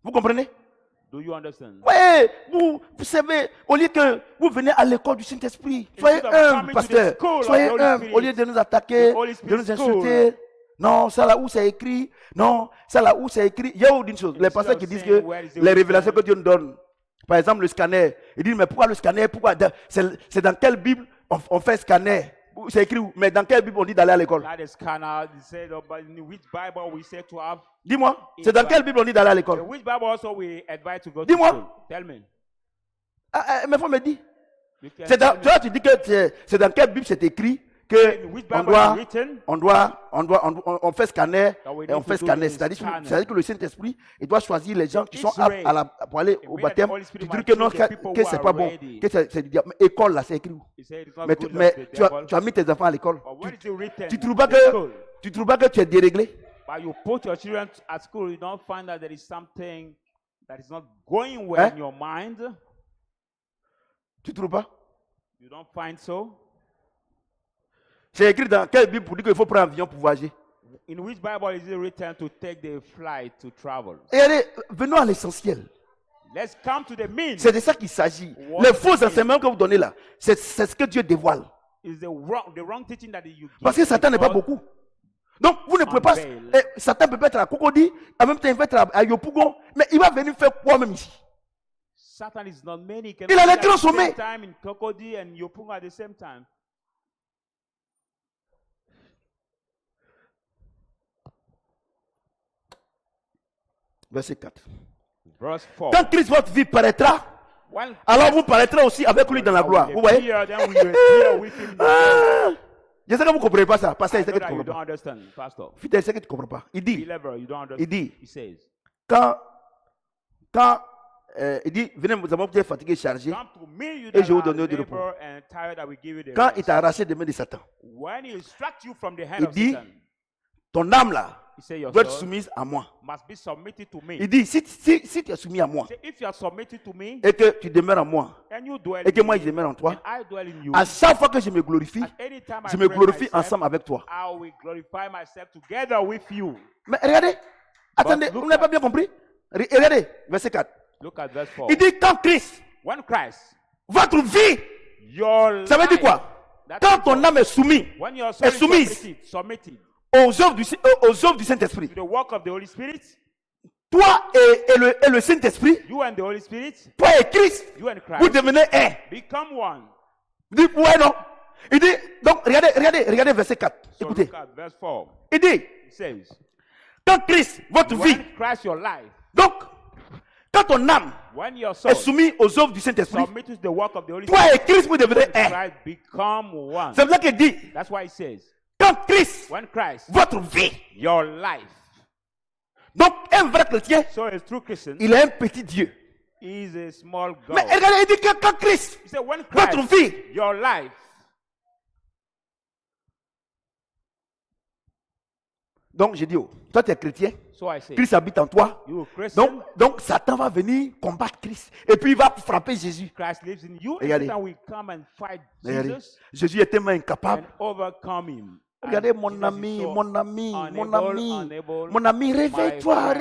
Vous comprenez? Do you understand? Oui, vous savez, au lieu que vous venez à l'école du Saint-Esprit, soyez humble, pasteur. Soyez humble, au lieu de nous attaquer, de nous insulter. Non, ça là où c'est écrit. Non, ça là où c'est écrit. Il y a une chose. Les pasteurs qui disent que les révélations que Dieu nous donne, par exemple le scanner, ils disent mais pourquoi le scanner? Pourquoi? C'est dans quelle Bible on fait scanner? C'est écrit où? Mais dans quelle Bible on dit d'aller à l'école? Dis-moi, c'est dans quelle Bible on dit d'aller à l'école? Dis-moi. Mais faut me dire. Tu dis que c'est dans quelle Bible c'est écrit que on fait scanner et on fait scanner. C'est-à-dire que le Saint-Esprit, il doit choisir les gens qui sont aptes pour aller au baptême. Tu dis que non, que c'est pas bon, que c'est du diable. Mais école là, c'est écrit où? Mais tu as mis tes enfants à l'école. Tu trouves pas que tu es déréglé? But you put your children at school, you don't find that there is something that is not going well in your mind. Tu trouves pas? You don't find so? C'est écrit dans quelle Bible pour dire qu'il faut prendre un avion pour voyager? In which Bible is it written to take the flight to travel? Et allez, venons à l'essentiel. Let's come to the meaning. C'est de ça qu'il s'agit. Les faux enseignements que vous donnez là, c'est ce que Dieu dévoile. The wrong teaching that you give. Parce que Satan n'est pas beaucoup. Donc, vous ne pouvez pas. Satan peut être à Cocody, en même temps, il va être à Yopougon, mais il va venir faire quoi même ici? Satan is not many. Il a les grands sommets. In Cocody and Yopougon at the same time. Verset 4. Verse 4. Quand Christ, votre vie, paraîtra, alors vous paraîtrez aussi avec lui dans la gloire. Vous voyez? Je sais que vous ne comprenez pas ça. Pasteur, je sais que tu ne comprends pas. Fidèle, je sais que tu ne comprends pas. Il dit, quand il dit, venez, nous avons été fatigués, chargés, et je vous donne du repos. Quand il t'a arraché des mains de Satan, il dit, ton âme là doit être soumise à moi. Il dit, si tu es soumis à moi, et que tu demeures en moi, et que moi je demeure en toi, à chaque fois que je me glorifie ensemble avec toi. Mais regardez, attendez, vous n'avez pas bien compris? Regardez, verset 4. Il dit, quand Christ, votre vie, ça veut dire quoi? Quand ton âme est soumise, aux œuvres du Saint-Esprit, toi et le Saint-Esprit, toi et Christ, vous devenez un. Il dit, ouais, non. Il dit, donc, regardez verset 4. Écoutez. Il dit, quand Christ, votre vie, donc, quand ton âme est soumise aux œuvres du Saint-Esprit, toi et Christ, vous devenez un. C'est pour ça qu'il dit, quand Christ, votre vie, donc un vrai chrétien, il est un petit Dieu. Mais regardez, il dit que quand Christ, votre vie, donc j'ai dit, oh, toi tu es chrétien, Christ habite en toi, donc Satan va venir combattre Christ et puis il va frapper Jésus. Regardez, Jésus est tellement incapable. Regardez mon ami, réveille-toi.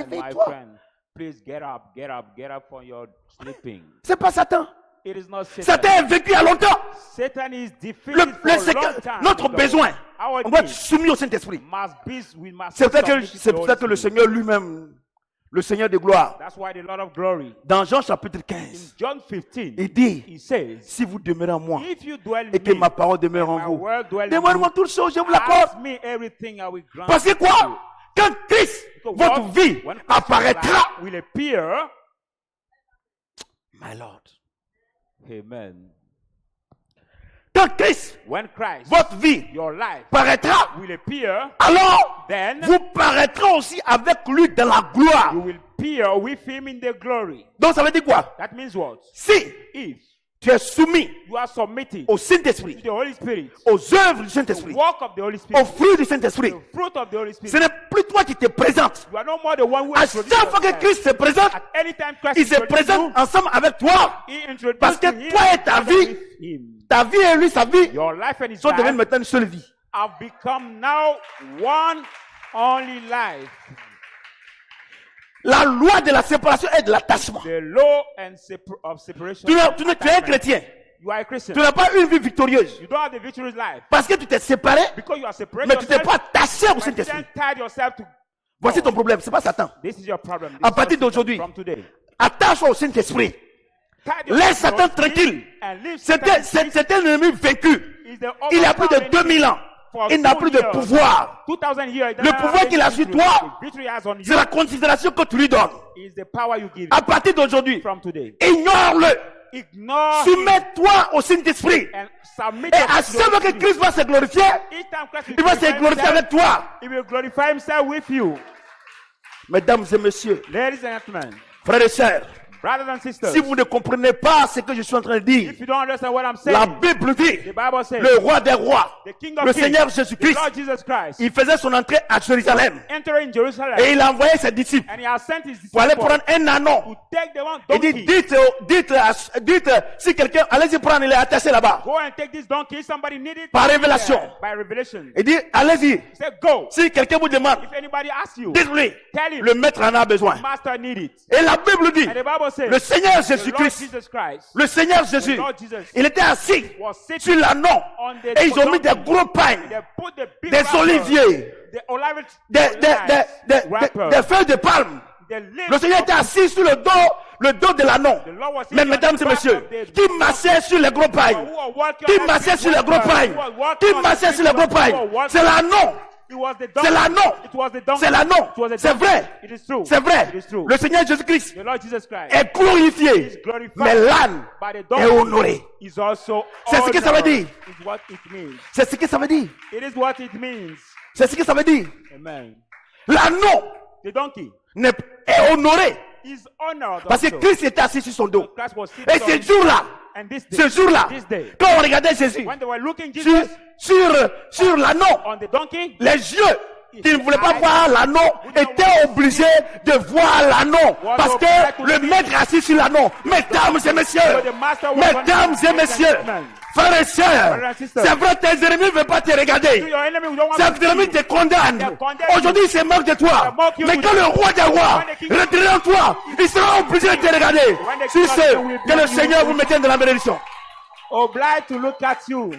C'est pas Satan. Satan est vaincu à longtemps. Notre besoin, on doit être soumis au Saint-Esprit. C'est pour ça que le Seigneur lui-même, le Seigneur de gloire, dans Jean chapitre 15, il dit, si vous demeurez en moi et que ma parole demeure en vous, demandez-moi toutes choses, je vous l'accorde. Parce que quoi? Quand Christ, votre vie, apparaîtra, my Lord. Amen. Quand Christ, When Christ, votre vie, your life, paraîtra, will appear, alors then vous paraîtrez aussi avec lui dans la gloire. you will appear with him in the glory. Donc ça veut dire quoi? That means what? Si If tu es soumis you are submitted au to Saint-Esprit, the Holy Spirit, aux œuvres du the Saint-Esprit, work of the Holy aux Spirit, fruits du Saint-Esprit, the fruit of the Holy ce Spirit, n'est plus toi qui te présentes. you are no more the one who À introduces chaque fois que yourself. Christ se présente, At any time Christ il se introduces présente you, ensemble avec toi. he introduces Parce que him toi et ta together vie, with him. ta vie et lui, sa vie, Your life and his sont devenus life maintenant une seule vie. have become now one only life. La loi de la séparation et de l'attachement. The law and of separation. Tu es un attachment. chrétien. You are a Christian. Tu n'as pas une vie victorieuse. You don't have the victorious life Parce que tu t'es séparé, because you are separated mais tu t'es yourself, pas attaché au but you Saint-Esprit. then tied yourself to. Voici ton problème, c'est pas Satan. This is your problem. This À is partir your d'aujourd'hui, from today. attache-toi au Saint-Esprit. Tie Laisse yourself to Satan the Spirit tranquille. and leave C'était Satan. c'était un ennemi vaincu. Is the Il a plus de overpower 2000 ans. for Il n'a 2 plus de years. pouvoir. 2000 years. Le pouvoir qu'il a sur toi, the victory he has on c'est you la considération que tu lui donnes. is the power you give À partir d'aujourd'hui, from today. ignore-le. Ignore him Soumets-toi au Saint-Esprit. and submit Et yourself à to the chaque fois que Spirit. Christ va se glorifier, Each time Christ will il va se glorify glorifier himself, avec toi. he will glorify himself with you. Mesdames et messieurs, Ladies and gentlemen, frères et sœurs, brothers and sisters, si vous ne comprenez pas ce que je suis en train de dire, if you don't understand what I'm la saying, Bible dit, the Bible says, le roi des rois, the King of le Kings, Seigneur the Jésus-Christ, Lord Jesus Christ, il faisait son entrée à Jérusalem. entering Jerusalem, Et il a envoyé ses disciples and he has sent his pour aller disciples prendre un anon. to take the one Il dit, donkey. dites, si quelqu'un, allez-y prendre, il est attaché là-bas. Go and take this donkey. Somebody need it. Par révélation. By revelation. Il dit, allez-y. He said, go. Si quelqu'un vous demande, If anybody asks you, dites-lui, tell him, le maître en a besoin. Master need it. Et la Bible dit, And the Bible says, le Seigneur the Lord Jésus-Christ, Jesus Christ le Seigneur Jésus, the Lord Jesus il était assis was sitting sur l'anon. on the Et ils ont mis donkey. des gros pagnes, They put the big des wrapper, oliviers, the olive wrapper, des feuilles de palme. the leaves Le Seigneur of était assis sur le dos de l'anon. the Lord was Mais sitting mesdames on the et back messieurs, of the qui marchait sur les gros pagnes, who were walking qui on marchait the sur les gros wrapper, pagnes, who were walking qui on the marchait big sur les gros wrapper, pagnes, who were walking c'est l'anon. It was the C'est donkey. l'anon. It was the donkey. C'est l'anon. It was the C'est donkey. vrai. It is true. C'est vrai. It is true. Le Seigneur Jésus-Christ The Lord Jesus Christ est glorifié, is glorified, mais l'âne but the est donkey honoré. is also C'est ce que ça veut honored. dire. Is what it means. C'est ce que ça veut dire. It is what it means. C'est ce que ça veut dire. Amen. L'anneau The donkey est honoré is honored parce que also. Christ était assis sur son dos. Christ was Et sitting ce on jour-là, and this day, ce jour-là, this day, quand on regardait Jésus when they were looking sur, Jesus sur l'anneau, on the donkey, les yeux qui ne voulaient pas voir l'anneau étaient obligés de voir l'anneau parce que le maître est assis sur l'anneau. Mesdames et messieurs, mesdames et messieurs, frères et sœurs, c'est vrai, tes ennemis ne veulent pas te regarder. to your enemy, we don't want Tes to see ennemis you. te condamnent. Aujourd'hui, ils se moquent de toi. Mais quand le roi des rois retirera en toi, ils seront obligés de te regarder. Si c'est que le Seigneur vous mette dans la bénédiction. Obliged to look at you.